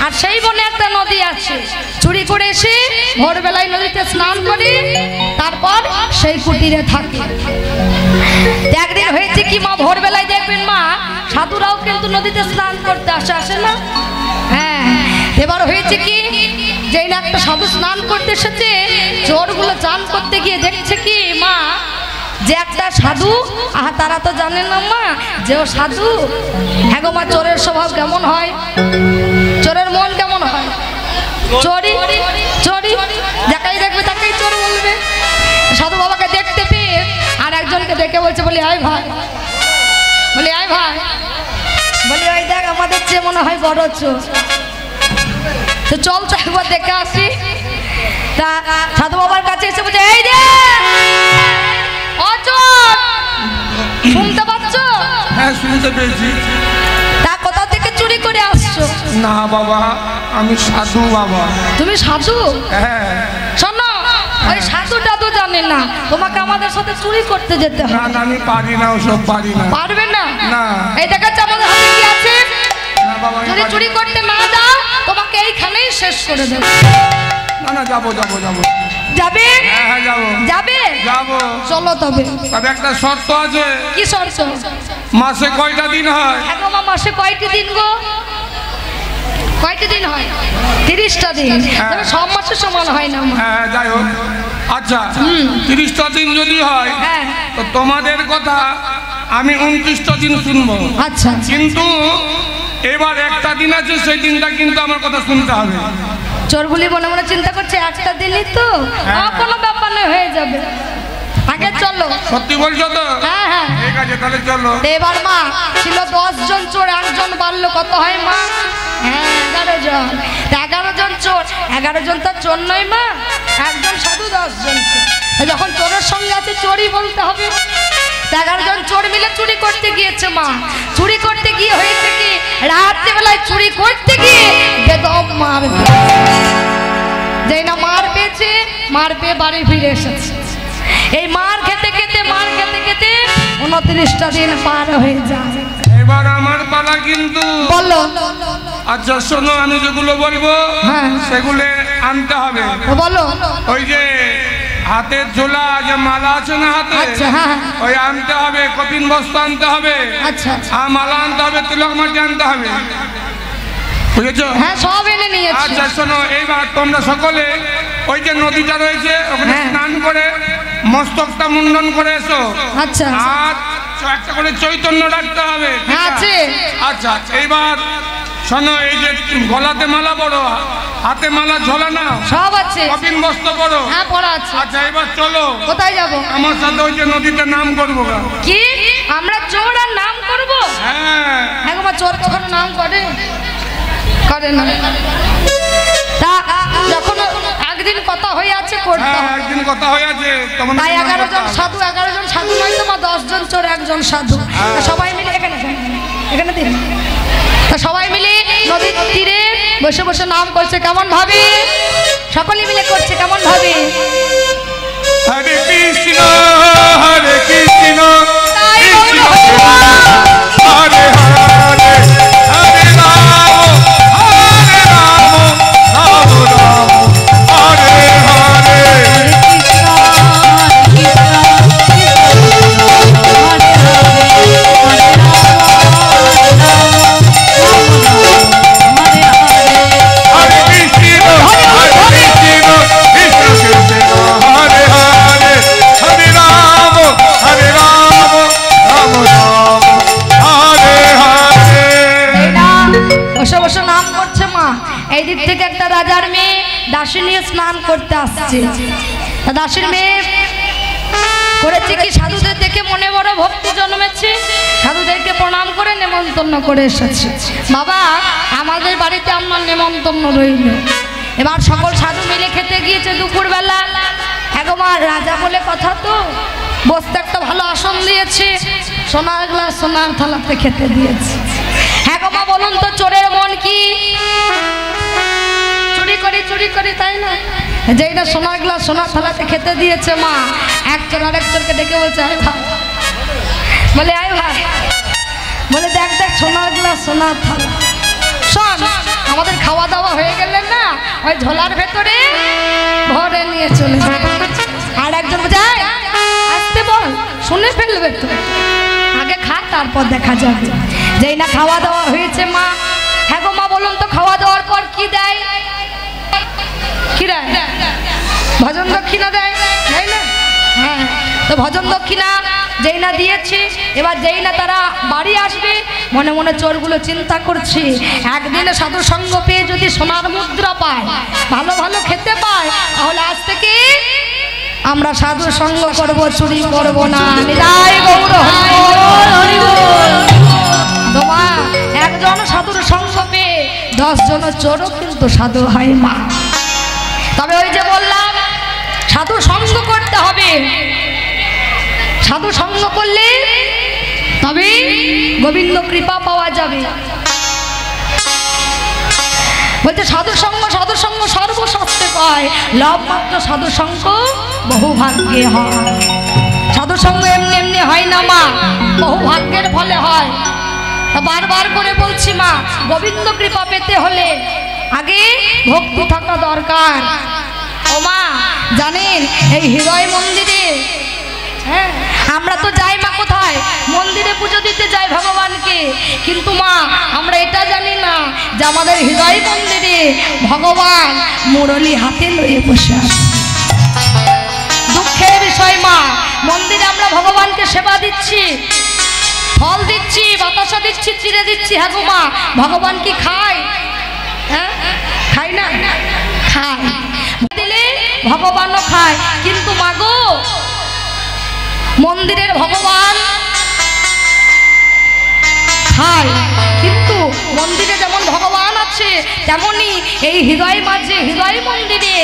S1: আর সেই বনে একটা নদী আছে চুরি করে এসে ভোরবেলায় নদীতে স্নান করে তারপর সেই কুটিরে থাকে একদিন হয়েছে কি মা ভোরবেলায় দেখবেন মা সাধুরাও কিন্তু নদীতে স্নান করতে আসে না হ্যাঁ এবার হয়েছে কি যেই না একটা সাধু স্নান করতে এসেছে চোরগুলো চান করতে গিয়ে দেখছে কি মা যে একটা সাধু তারা তো জানে না মা যে ও সাধু হ্যাঁ গো মা চোরের স্বভাব কেমন হয় চোরের মন কেমন হয় চোরি চোরি যাকেই দেখবে তাকেই চোর বলবে সাধু বাবাকে দেখতে পেয়ে আর একজনকে দেখে বলছে বলি আয় ভাই বলি আয় ভাই বলি ওই দেখ আমাদের চেয়ে মনে হয় বড় চোর তো চল তো একবার দেখে আসি তা সাধু বাবার কাছে এসে বলছে এই যে অচোর শুনতে পাচ্ছ
S3: হ্যাঁ শুনতে পেয়েছি।
S1: তা কোথা থেকে চুরি করে আসছো
S3: না বাবা আমি সাধু বাবা।
S1: তুমি সাধু
S3: হ্যাঁ।
S1: শোনো ওই সাধু টাধু জানে না তোমাকে আমাদের সাথে চুরি করতে যেতে
S3: না
S1: হবে
S3: না আমি পারি না ওসব পারি না।
S1: পারবে না
S3: না।
S1: এই দেখাচ্ছে আমাদের হাতে কি আছে
S3: না বাবা আমি
S1: যদি
S3: পারি
S1: চুরি
S3: না।
S1: করতে না দাও তোমাকে এইখানেই শেষ করে দেবো
S3: না না যাবো যাবো যাবো
S1: যাবে?
S3: হ্যাঁ হ্যাঁ যাবো
S1: যাবে?
S3: যাবো।
S1: চলো তবে।
S3: তবে একটা শর্ত আছে।
S1: কি শর্ত?
S3: মাসে কয়টা দিন হয়?
S1: এখন মাসে কয়টি দিন গো? কয়টি দিন হয়? 30টা দিন। তবে সব মাসে সমান হয় না।
S3: হ্যাঁ যাই হোক। আচ্ছা 30টা দিন যদি হয়
S1: হ্যাঁ
S3: তো তোমাদের কথা আমি 29টা দিন শুনবো।
S1: আচ্ছা
S3: কিন্তু এবার একটা দিন আছে, সেই দিনটা কিন্তু আমার কথা শুনতে হবে।
S1: চোরগুলি মনে মনে চিন্তা করছে একটা দিনই তো, কোনো ব্যাপার নয়, হয়ে যাবে। আগে চলো।
S3: সত্যি বলছো তো?
S1: হ্যাঁ হ্যাঁ
S3: ঠিক আছে তাহলে চলো।
S1: এবার মা ছিল 10 জন চোর, একজন বাড়লো, কত হয় মা? হ্যাঁ 11 জন। 11 জন চোর, 11 জন তো চোর নয় মা, একজন সাধু 10 জন চোর। যখন চোরের সঙ্গে আছে চোরই বলতে হবে। 11 জন চোর মিলে চুরি করতে গিয়েছে মা। চুরি করতে গিয়ে হয়েছে কি, রাত্রিবেলায় চুরি করতে গিয়ে বেদম মার, যেই না মার পেয়েছে, মার পেয়ে বাড়ি ফিরে এসেছে। এই মার খেতে খেতে 29টা দিন পার হয়ে যায়।
S3: এবার আমার পালা কিন্তু।
S1: বলো।
S3: আচ্ছা শোনো, আমি যেগুলো বলবো সেগুলো আনতে হবে।
S1: বলো।
S3: ওই যে হাতের ঝোলা, যে মালা আছে না হাতে,
S1: আচ্ছা হ্যাঁ
S3: ওই আনতে হবে, কপিন বস্তা আনতে হবে,
S1: আচ্ছা
S3: আর মালা আনতে হবে, তিলক মাটি আনতে হবে, বুঝেছো?
S1: হ্যাঁ সব এনে নিয়েছি।
S3: আচ্ছা শোনো, এইবার তোমরা সকলে ওই যে নদীটা রয়েছে ওখানে স্নান করে মস্তকটা মুন্ডন করে এসো।
S1: আচ্ছা
S3: আর একটা করে চৈতন্য রাখতে হবে।
S1: আছে।
S3: আচ্ছা এইবার শোনো, এই যে গলাতে মালা পরো, হাতে মালা ঝোলা না,
S1: সব আছে।
S3: কপিন বস্ত্র পরো।
S1: হ্যাঁ পড়া আছে।
S3: আচ্ছা এবার চলো।
S1: কোথায় যাব?
S3: আমার সাথে ওই যে নদীতে নাম করবো।
S1: কি আমরা চোর আর নাম করব?
S3: হ্যাঁ
S1: হ্যাঁ গো, চোর কখনো নাম করে? করে না। তা যখন একদিন কথা হয়ে আছে করতে
S3: হ্যাঁ
S1: হবে।
S3: একদিন কথা হয়ে আছে তোমাদের।
S1: তাই 11 জন সাধু, 11 জন সাধু নয় তো মা, 10 জন চোর, একজন সাধু। তা সবাই মিলে এখানে দিন। তা সবাই মিলে নদীর তীরে বসে বসে নাম করছে। কেমন ভাবে? সকলে মিলে করছে কেমন ভাবে?
S3: হরে কৃষ্ণ হরে কৃষ্ণ
S1: তাই
S3: কৃষ্ণ
S1: বলো।
S3: হরে হরে হরে রাম হরে রাম রাম রাম হরে হরে। হরে কৃষ্ণ হরে কৃষ্ণ কৃষ্ণ কৃষ্ণ হরে হরে হরে রাম রাম রাম হরে হরে।
S1: এই না, বসে বসে নাম করছে মা। এই দিক থেকে একটা রাজার মেয়ে দাসী নিয়ে স্নান করতে আসছে। তা দাসীর মেয়ে করেছে কি, সাধুদের দেখে মনে বড় ভক্তি জন্মেছে, সাধুদেরকে প্রণাম করে নেমন্তন্ন করে এসেছে। বাবা আমাদের বাড়িতে আপনার নেমন্তন্ন রইল। এবার সকল সাধু মিলে খেতে গিয়েছে দুপুরবেলা। একবার রাজা বলে কথা তো, বসতে একটা ভালো আসন দিয়েছে, সোনার গ্লাস সোনার থালাতে খেতে দিয়েছে। হ্যাঁ গো মা বলুন তো, চোরের মন কি? চুরি করি তাই না? যেই না সোনার গ্লাস সোনার থালাতে খেতে দিয়েছে মা, একজন আরেকজনকে ডেকে বলছে আয় ভাই, বলে আয় ভাই, বলে দেখ দেখ সোনার গ্লাস সোনার থালা, শোন আমাদের খাওয়া দাওয়া হয়ে গেলে না ওই ঝোলার ভেতরে ভরে নিয়ে চলে যায়। আর একজন যায় আসতে বল, শুনে ফেলবে তো, আগে খা তারপর দেখা যাবে। যেই না খাওয়া দাওয়া হয়েছে মা, হ্যাঁ গো মা বলুন তো খাওয়া দাওয়ার পর কি দেয়? কি দেয়? ভজন দক্ষিণা দেয়, তাই না? হ্যাঁ, তো ভজন দক্ষিণা যেই না দিয়েছে, এবার যেই না তারা বাড়ি আসবে, মনে মনে চোরগুলো চিন্তা করছে একদিনে সাধু সঙ্গ পেয়ে যদি সোনার মুদ্রা পায়, ভালো ভালো খেতে পায়, তাহলে আজ থেকে আমরা সাধু সঙ্গ করব, চুরি করব না। নিতাই গৌর হরি বল। তোমা একজন সাধুর সঙ্গ পেয়ে 10 জন চোরও কিন্তু সাধু হয় মা। তবে ওই যে বললাম সাধু সঙ্গ করতে হবে, সাধু সঙ্গ করলে তবে গোবিন্দ কৃপা পাওয়া যাবে। বলছে সাধু সঙ্গ সর্বশাস্ত্রে পায়, লাভ মাত্র সাধু সঙ্গ বহু ভাগ্যে হয়। সাধু সঙ্গ এমনি এমনি হয় না মা, বহু ভাগ্যের ফলে হয়। বারবার করে বলছি মা, গোবিন্দ কৃপা পেতে হলে আগে ভক্তি থাকা দরকার। ও মা জানেন এই হৃদয় মন্দিরে, হ্যাঁ আমরা তো যাই মা কোথায়, মন্দিরে পুজো দিতে যাই ভগবানকে, কিন্তু মা আমরা এটা জানি না যে আমাদের হৃদয় মন্দিরে ভগবান মুরলি হাতে লয়ে বসে আছে। দুঃখের বিষয় মা, মন্দিরে আমরা ভগবানকে সেবা দিচ্ছি, ফল দিচ্ছি, বাতাসা দিচ্ছি, চিড়ে দিচ্ছি, হ্যাঁ গো মা ভগবান কি খায়? হ্যাঁ খাই না, খায়, দিলে ভগবানও খায়, কিন্তু মাগো মন্দিরের ভগবান খায়, কিন্তু মন্দিরে যেমন ভগবান আছে তেমনি এই হৃদয় মাঝে হৃদয় মন্দিরে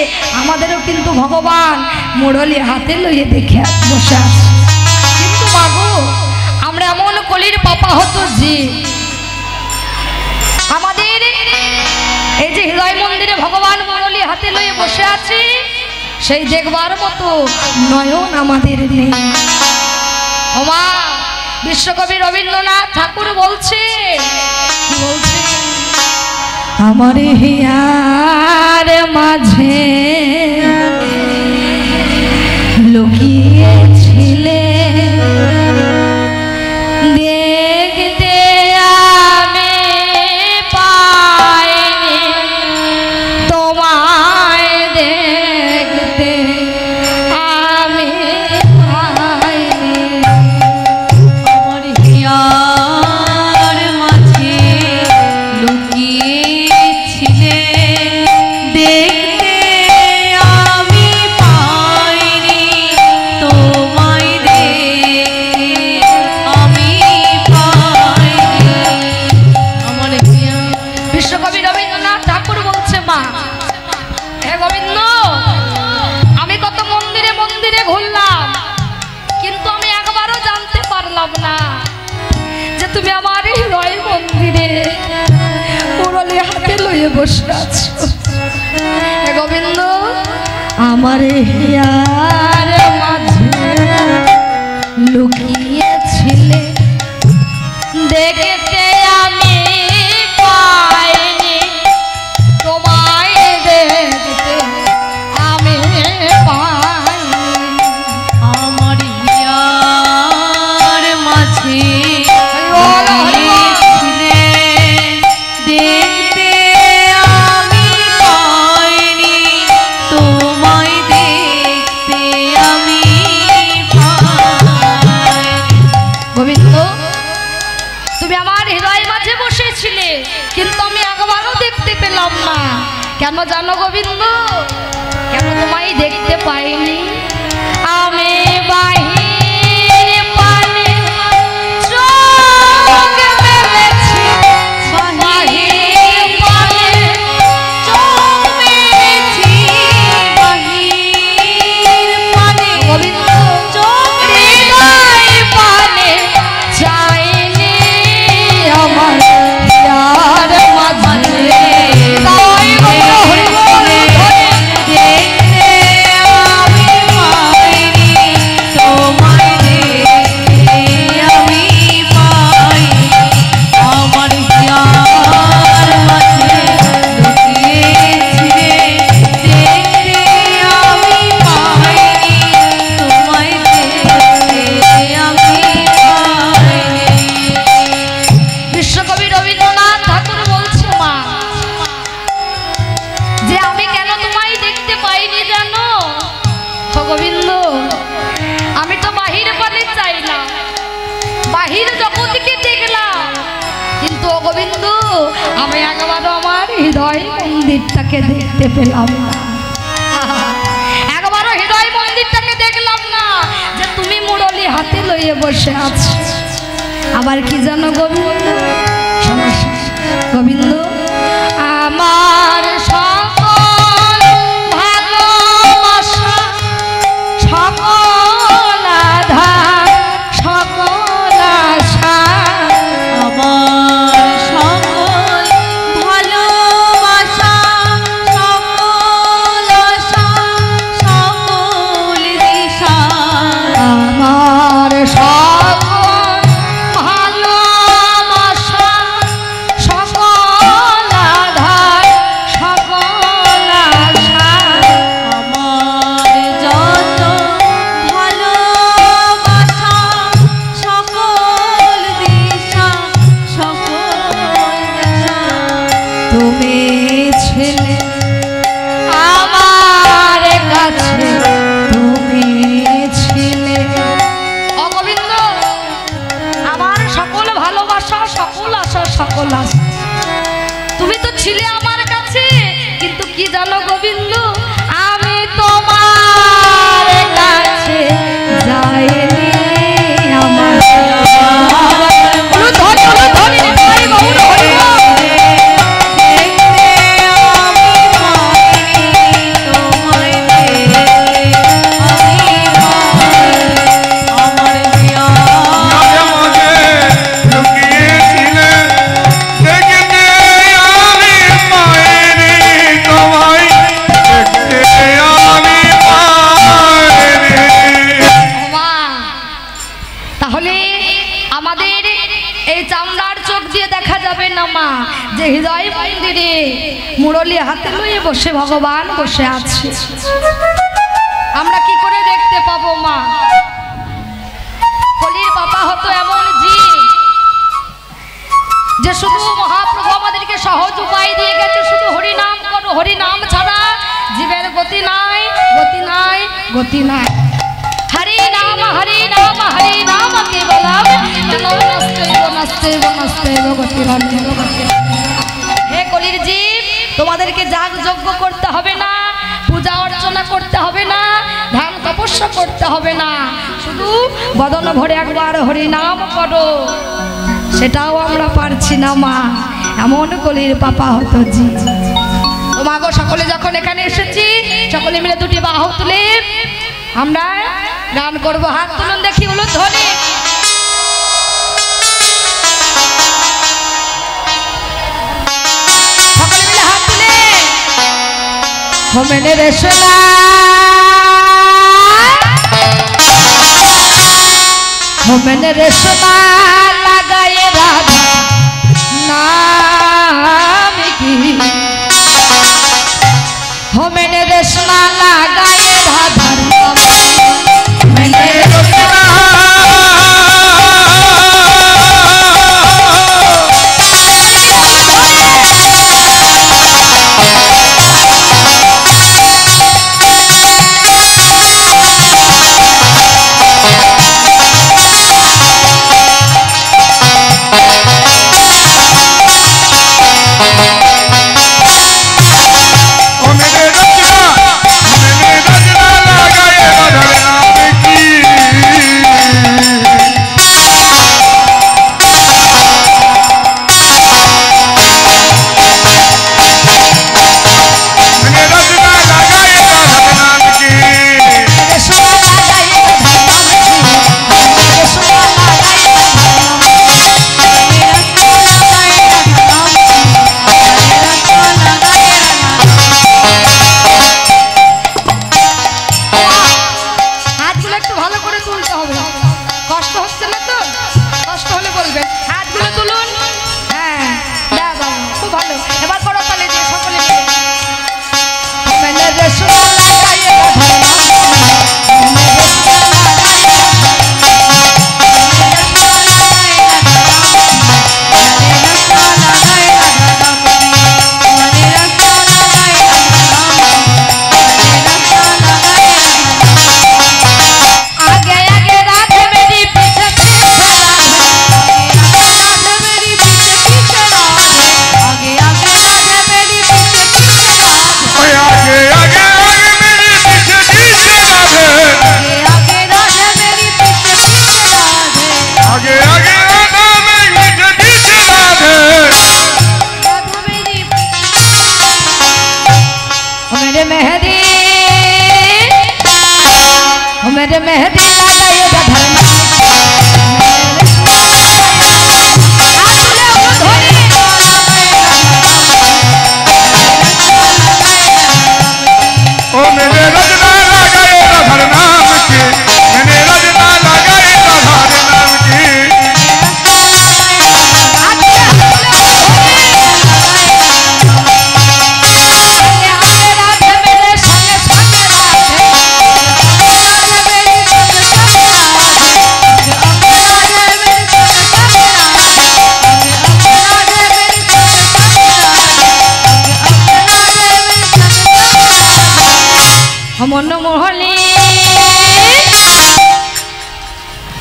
S1: আমাদেরও কিন্তু ভগবান মুরলি হাতে লইয়ে দেখে বসে আছে। কিন্তু মাগো আমরা এমন কলির পাপা হতো যে আমাদের এই যে হৃদয় মন্দিরে ভগবান মুরলি হাতে লইয়ে বসে আছে সেই দেখবার মতো নয়ন আমাদের নেই। ওমা বিশ্বকবি রবীন্দ্রনাথ ঠাকুর বলছে, আমার হিয়ার মাঝে লুকিয়েছিলে দেখতে আমি পাইনি, তোমায় দেখতে আমি পাইনি।
S2: আমার হিয়ার মাঝে লুকিয়েছিলে দেখতে আমি পাইনি, তোমায় দেখতে আমি পাইনি। আমার
S1: বিশ্বকবি রবীন্দ্রনাথ ঠাকুর বলছে, মা হে গোবিন্দ আমি কত মন্দিরে মন্দিরে ঘুরলাম, কিন্তু আমি একবারও জানতে পারলাম না যে তুমি আমার হৃদয় মন্দিরে মুরলি হাতে লইয়ে বসে আছো। হে গোবিন্দ আমার হিয়ার মাঝে লুকিয়েছিলে দেখতে আমি পাইনি, তোমায় দেখতে আমি পাইনি।
S2: আমার হিয়ার মাঝে লুকিয়েছিলে দেখতে আমি পাইনি, তোমায় দেখতে আমি পাইনি।
S1: গোবিন্দ তুমি আমার হৃদয় মাঝে বসেছিলে, কিন্তু আমি একবারও দেখতে পেলাম না। কেন জানো গোবিন্দ, কেন তোমায় দেখতে পাইনি? আমি বাহির পানে চোখ মেলেছি, বাহির পানে
S2: চোখ মেলেছি, বাহির পানে
S1: গোবিন্দ
S2: চোখ
S1: হৃদয় পানে চাইনি আমার হিয়ার মাঝে। তাই গো হরি বল ধরে
S2: দেখতে আমি পাইনি, তোমায় দেখতে আমি পাইনি। আমার হিয়ার মাঝে লুকিয়েছিলে দেখতে আমি পাইনি, তোমায় দেখতে আমি পাইনি।
S1: বিশ্বকবি রবীন্দ্রনাথ ঠাকুর বলছে, মা যে আমি কেন তোমায় দেখতে পাইনি জানো? ও গোবিন্দ আমি তো বাহির পানে চাইলাম, বাহির জগৎকে দেখলাম, কিন্তু ও গোবিন্দ আমি একবারও আমার হৃদয় মন্দিরটাকে দেখতে পেলাম না। একবারও হৃদয় মন্দিরটাকে দেখলাম না যে তুমি মুরলি হাতে লইয়ে বসে আছো। আবার কি জানো গোবিন্দ, গোবিন্দ আমার সকল ভালোবাসা, সকল আধার, সকল আশা,
S2: আমার সকল ভালোবাসা, সকল আশা, সকল দিশা,
S1: আমার সকল ভালোবাসা, সকল সকল আসে। তুমি তো ছিলে আমার কাছে, কিন্তু কি জানো গোবিন্দ, আমি তোমার কাছে যাইনি। আমার যে হৃদয় মন্দিরে মুরলী হাতে লইয়ে বসে ভগবান বসে আছে, আমরা কি করে দেখতে পাবো মা? কলির বাবা হতো এমন জীব যে শুধু মহাপ্রভু আমাদেরকে সহজ উপায় দিয়ে গেছে, শুধু হরিনাম করো, হরিনাম ছাড়া জীবের গতি নাই, গতি নাই, গতি নাই। হরি নাম হরি নাম হরি নাম কেবলম নমস্তেব নমস্তেব নমস্তেব গতিরন্যব গতি। হে কলির জীব, তোমাদেরকে যাগ যজ্ঞ করতে হবে না, পূজা অর্চনা করতে হবে না, ধ্যান তপস্যা করতে হবে না, শুধু বদন ভরে একবার হরি নাম করো। সেটাও আমরা পারছি না মা, এমন কলির পাপা হতো জি। তোমাগো সকলে যখন এখানে এসেছি, সকলে মিলে দুটি বাহু তুলে আমরা গান করবো। হাত তুলুন দেখি, হলো ধ্বনি। সকলে মিলে হাত তুলে হোমেনে রে সোনা হোমেনে রে সোনা লাগায়ে রাধা নাম কি হোমেনে রে সোনা লাগায়ে রাধার নাম হোমেনে রে সোনা मेरे मेहदी लगाए धर्म
S3: ओ मेरे रजना लगाए राधर नाम की, मैंने रजना लगाए राधर नाम की।
S1: मन मोहली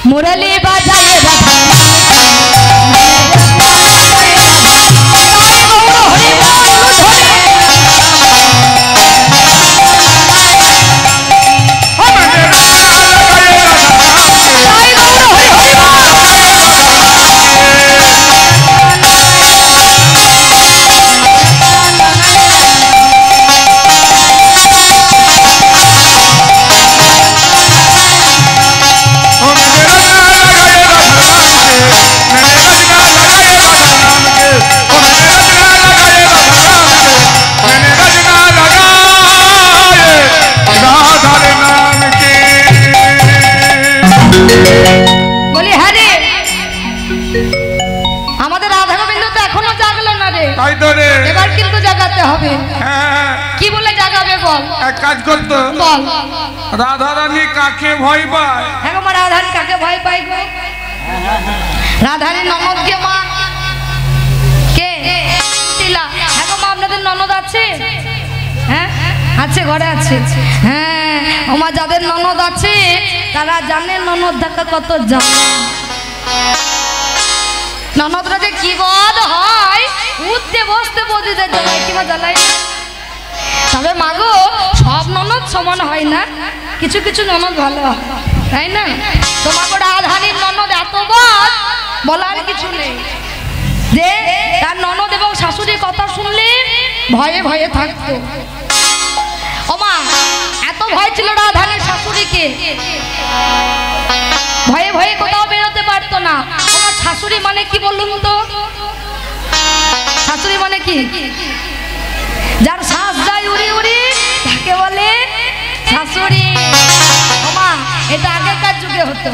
S1: मुरली बजाए বলি হ্যাঁ রে, আমাদের রাধা গোবিন্দ তো এখনো জাগলো না রে।
S3: তাই তো রে।
S1: এবার কিন্তু জাগাতে হবে।
S3: হ্যাঁ।
S1: কি বলে জাগাবে বল?
S3: এক কাজ করতো,
S1: বল।
S3: রাধা রানী কাকে ভয় পায়?
S1: হ্যাঁ গো মা, রাধারানী কাকে ভয় পায় গো? রাধারানী ননদ কে মা? কে? টিলা। হ্যাঁ গো মা, আপনাদের ননদ আছে? হ্যাঁ আছে, ঘরে আছে। হ্যাঁ ও মা, যাদের ননদ আছে তারা জানে ননদ দেখা কত জ্বালা। ননদরা যে কি বদ হয়, উঠতে বসতে বদিদের জ্বালায় কিংবা জ্বালায়। তবে মাগো সব ননদ সমান হয় না, কিছু কিছু ননদ ভালো হয়, তাই না? তোমাকে রাধারানীর ননদ এত বদ, বলার কিছু নেই। যে তার ননদ এবং শাশুড়ির কথা শুনলে ভয়ে ভয়ে থাকতো। ও মা, এত ভয় ছিল রাধারানীর শাশুড়িকে, ভয়ে ভয়ে কোথাও বেরোতে পারতো না। আমার শাশুড়ি মানে কি বলুন তো? শাশুড়ি মানে কি? যার শ্বাস যায় উড়ি উড়ি তাকে বলে শাশুড়ি। ও মা, এটা আগেকার যুগে হতো।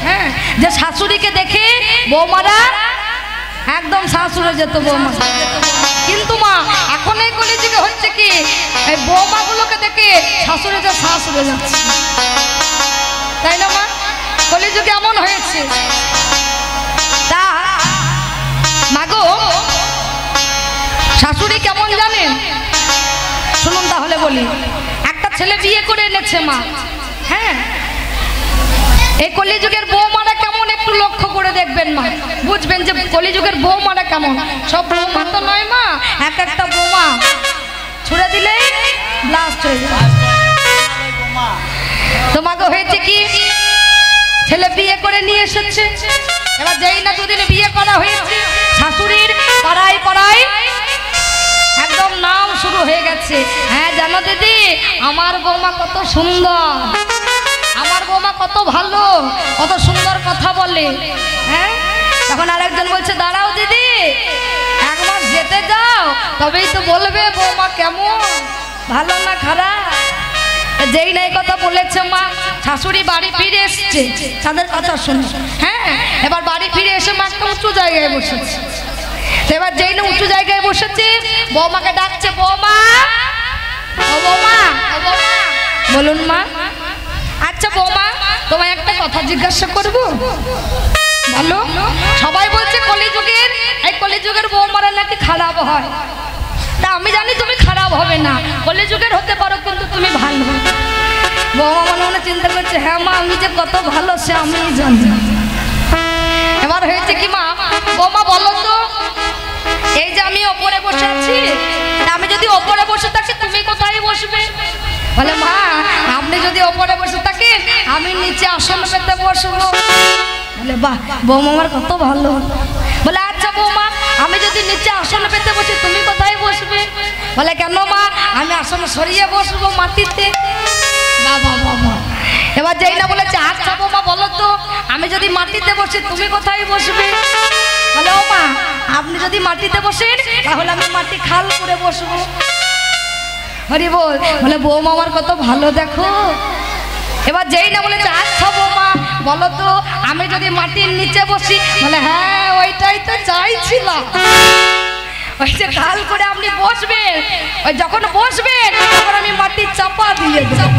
S1: হ্যাঁ, যে শাশুড়িকে দেখে বৌমারা একদম শাশুড়ে যেত বৌমা। কিন্তু মা এখন এই কলিযুগে হচ্ছে কি, এই বৌমাগুলোকে দেখে শাশুড়িতে শাশুড়ে যাচ্ছে, তাই না মা? কলিযুগে এমন হয়েছে। তা মাগো শাশুড়ি কেমন জানেন? শুনুন তাহলে বলি। একটা ছেলে বিয়ে করে এনেছে মা। হ্যাঁ, এই কলিযুগের বৌমারা কেমন একটু লক্ষ্য করে দেখবেন মা, বুঝবেন যে কলিযুগের বৌমারা কেমন। সব বৌমা তো নয় মা, এক একটা বৌমা ছুড়ে দিলেই ব্লাস্ট হয়ে যায়। তোমাকে হয়েছে কি, ছেলে বিয়ে করে নিয়ে এসেছে, এবার যেই না দুদিনে বিয়ে করা হয়েছে, শাশুড়ির পাড়ায় পাড়ায় একদম নাম শুরু হয়ে গেছে। হ্যাঁ জানো দিদি, আমার বৌমা কত সুন্দর, আমার বৌমা কত ভালো, কত সুন্দর কথা বলে। হ্যাঁ, তখন আরেকজন বলছে দাঁড়াও দিদি, এক মাস যেতে যাও, তবেই তো বলবে বৌমা কেমন, ভালো না খারাপ। যেই নাই কথা বলেছে মা, শাশুড়ি বাড়ি ফিরে এসছে তাদের কথা শুনে। হ্যাঁ, এবার বাড়ি ফিরে এসে মা একটা উঁচু জায়গায় বসেছে। এবার যেই না উঁচু জায়গায় বসেছে, বৌমাকে ডাকছে, বৌমা, ও বৌমা, ও বৌমা। বলুন মা। আচ্ছা বৌমা, তোমায় একটা কথা জিজ্ঞাসা করব, বলো। সবাই বলছে কলিযুগের, এই কলিযুগের বৌমারা নাকি খারাপ হয়। তা আমি জানি তুমি খারাপ হবে না, কলিযুগের হতে পারো, কিন্তু তুমি ভালো। বৌমা মনে মনে চিন্তা করছে, হ্যাঁ মা, আমি যে কত ভালো সে আমি জানি। এবার হয়েছে কি মা, বৌমা বলো তো, এই যে আমি ওপরে বসে আছি, আমি যদি ওপরে বসে থাকি তুমি কোথায় বসবে? বলে মা, আপনি যদি ওপরে বসে থাকেন আমি নিচে আসন পেতে বসবো। বলে বাহ, বৌমা আমার কত ভালো। বলে আচ্ছা বৌমা, আমি যদি নিচে আসন পেতে বসি তুমি কোথায় বসবে? বলে কেন মা, আমি আসন সরিয়ে বসবো মাটিতে। বাবা বাবা। এবার যেই না বলেছে, আচ্ছা বৌমা বলো তো, আমি যদি মাটিতে বসি তুমি কোথায় বসবে? বলে ও মা, আপনি যদি মাটিতে বসেন তাহলে আমি মাটি খাল করে বসবো। হরি বল। বলে বৌমা আমার কত ভালো দেখো। এবার যেই না বলেছে, আচ্ছা বৌমা বলো তো, আমি যদি মাটির নিচে বসি? বলে হ্যাঁ, ওইটাই তো চাইছিলাম। ওই যে খাল করে আপনি বসবেন, ওই যখন বসবেন তখন আমি মাটির চাপা দিয়ে দেব,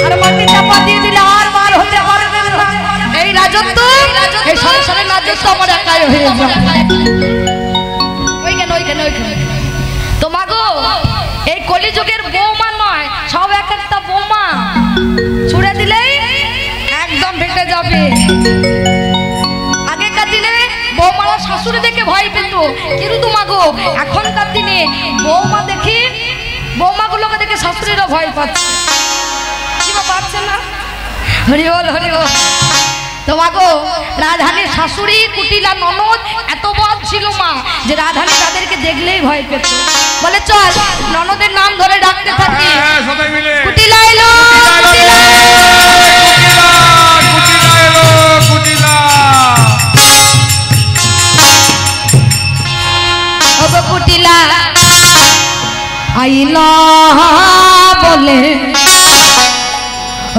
S1: আর মাটি চাপা দিয়ে দিলে আর বার হতে পারবেন না। এই রাজত্ব, এই সংসারের রাজত্ব আমার একাই হয়ে যাবে। ওইখানে ওইখানে ওইখানে তোমাগো এই কলিযুগের বৌমা নয়, সব এক একটা বৌমা ছুড়ে দিলেই একদম ভেঙে যাবে। আগেকার দিনে বৌমারা শাশুড়ি দেখে ভয় পেত, কিন্তু মাগো এখনকার দিনে বৌমা দেখে, বৌমাগুলোকে দেখে শাশুড়িরা ভয় পাচ্ছে। কি বা পাচ্ছে না? হরি বল, হরি বল। তোমাগো রাধারানীর শাশুড়ি কুটিলা ননদ এত বদ ছিল মা, যে রাধারানী তাদেরকে দেখলেই ভয় পেত। বলে চল ননদের নাম ধরে ডাকতে থাকি। কুটিলা এলো, কুটিলা আইলা বলে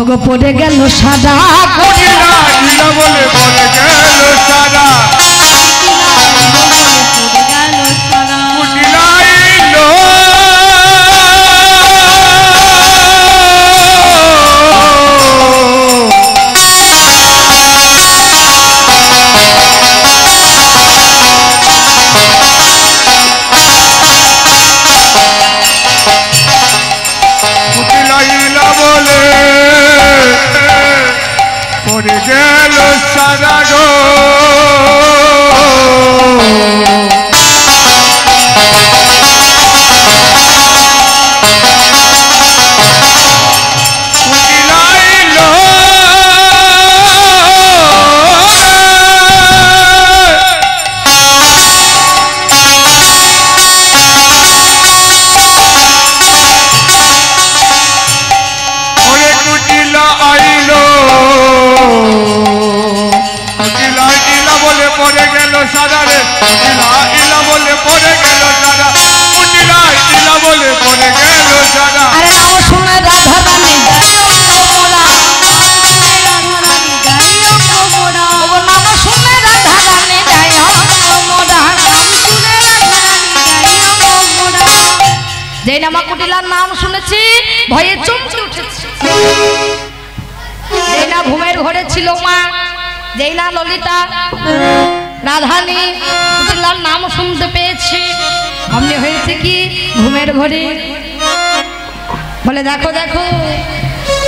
S1: ওগো পড়ে গেল সাদা
S3: কুটিলা দিল বলে পড়ে গেল সাদা কুটিলা ইলো পড়ে গেল সাদা গো সাদা রে কুটিলা ইলা বলে পড়ে গেল সাদা কুটিলা ইলা বলে পড়ে গেল সাদা
S1: আরে নাম শুনে রাধা রানী যেই নামা কুটিলার নাম শুনেছি ভয়ে চমকে উঠেছে। যেই না ঘুমের ঘরে ছিল মা, যেই না ললিতা রাধানী কুটিলার নাম শুনতে পেয়েছি, অমনি হয়েছে কি ঘুমের ঘরে বলে দেখো দেখো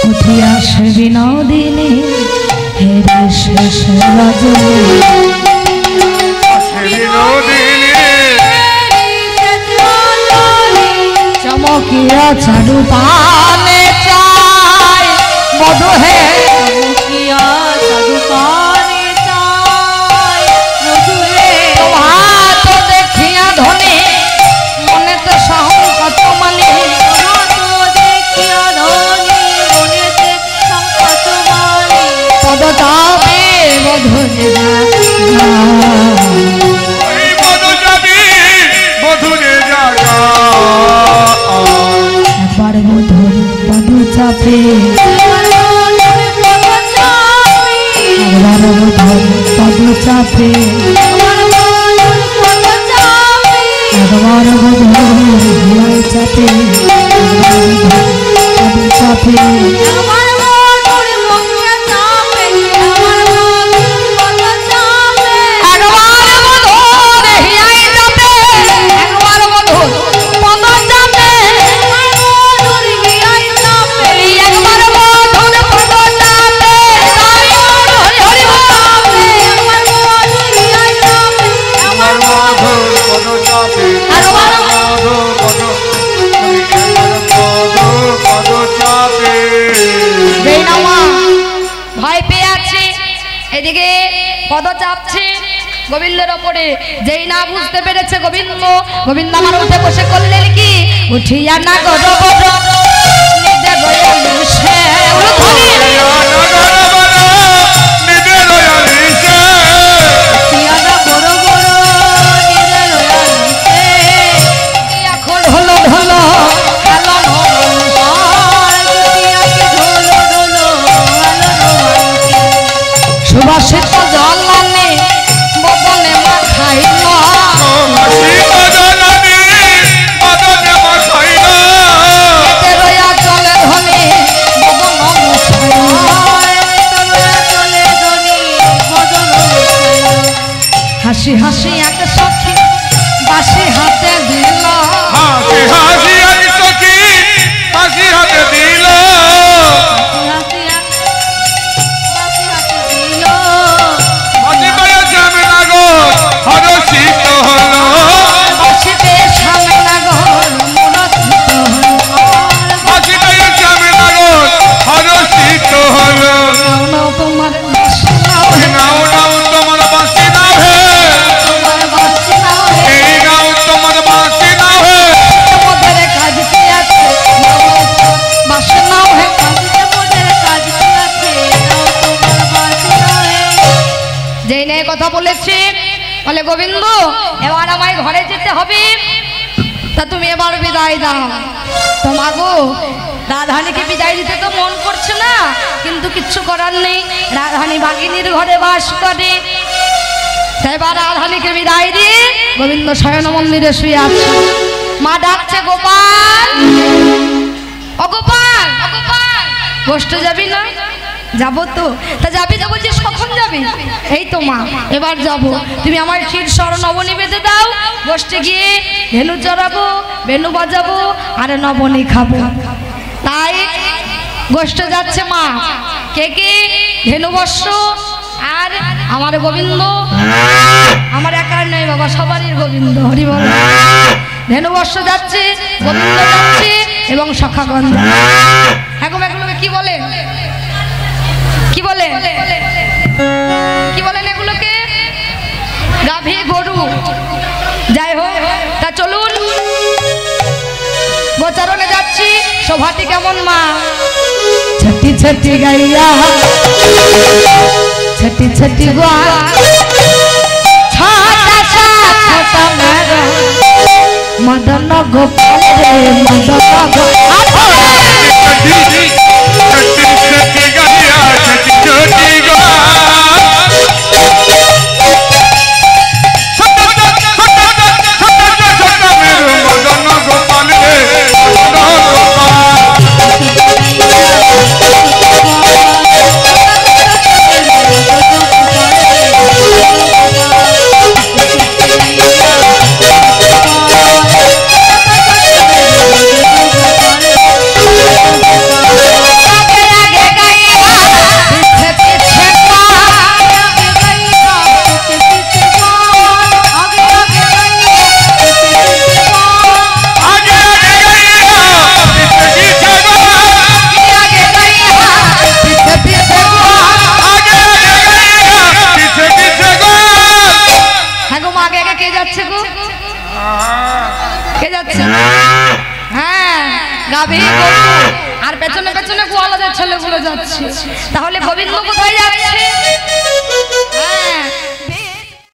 S1: উঠি আসে বিনোদিনী হেরে শেষ রজনী চমকিয়া চারু পানে চাই মধু হে চমকিয়া চারু পানে চাই মধু হে তোমার তো দেখিয়া ধনে মনে তো সংকট মানে তোমার তো দেখিয়া ধনে মনে তো সংকট মানে পদ যাবে মধুরে যা একবার মধুর পদ চাপে একবার মধুর পদ চাপে একবার মধুর হিয়ায় চাপে পদ চাপে ভয় পেয়ে আছে, এদিকে পদ চাপছে গোবিন্দের ওপরে। যেই না বুঝতে পেরেছে গোবিন্দ, গোবিন্দ আমার উঠে বসে করলেন কি উঠিয়া না গরো গরো নিজে গয়ালু সে এখন হলো হলো সুবাসিত জল মানে বদনে মাখাইল রয়া জলে ধনে বদন হাসি হাসি এক সখী বাসি হাতে দিল
S3: হাসি এক সখী বাসি হাতে দিল
S1: কথা বলেছি বলে গোবিন্দ এবার আমায় ঘরে যেতে হবে, তা তুমি এবার বিদায় দাও। তো মাগো রাধারানীকে বিদায় দিতে তো মন করছে না, কিন্তু কিচ্ছু করার নেই, রাধারানী বাঘিনীর ঘরে বাস করে। তাই বা রাধারানীকে বিদায় দিয়ে গোবিন্দ শয়ন মন্দিরে শুয়ে আছে। মা ডাকছে, গোপাল ও গোপাল, ও গোপাল, গোষ্ঠ যাবি না? যাবো তো। তা যাবি তো বলছিস, কখন যাবি? এই তো মা, এবার যাব। তুমি আমার ক্ষীর সর নবনী বেঁধে দাও, গোষ্ঠে গিয়ে ধেনু চড়াবো, বেনু বাজাবো আর নবনী খাবো। তাই গোষ্ঠ যাচ্ছে মা। কে কে? ধেনু বর্ষ আর আমার গোবিন্দ, আমার একার নয় বাবা, সবারই গোবিন্দ, হরি বল। ধেনু বর্ষ যাচ্ছে, গোবিন্দ যাচ্ছে এবং সখাগণ। এখন এগুলোকে কি বলে? কি বলে? কি বলেন এগুলোকে? গাভী গরু। যাই হোক, তা চলুন গোচারণে যাচ্ছি। শোভাটি কেমন মা? ছটি ছটি গাইয়া, ছটি ছটি গোয়া, মদন গোপাল রে মদন গোপাল। আর পেছনে পেছনে গোয়ালাদের ছেলেগুলো যাচ্ছে। তাহলে গোবিন্দ কোথায় যাচ্ছে? হ্যাঁ,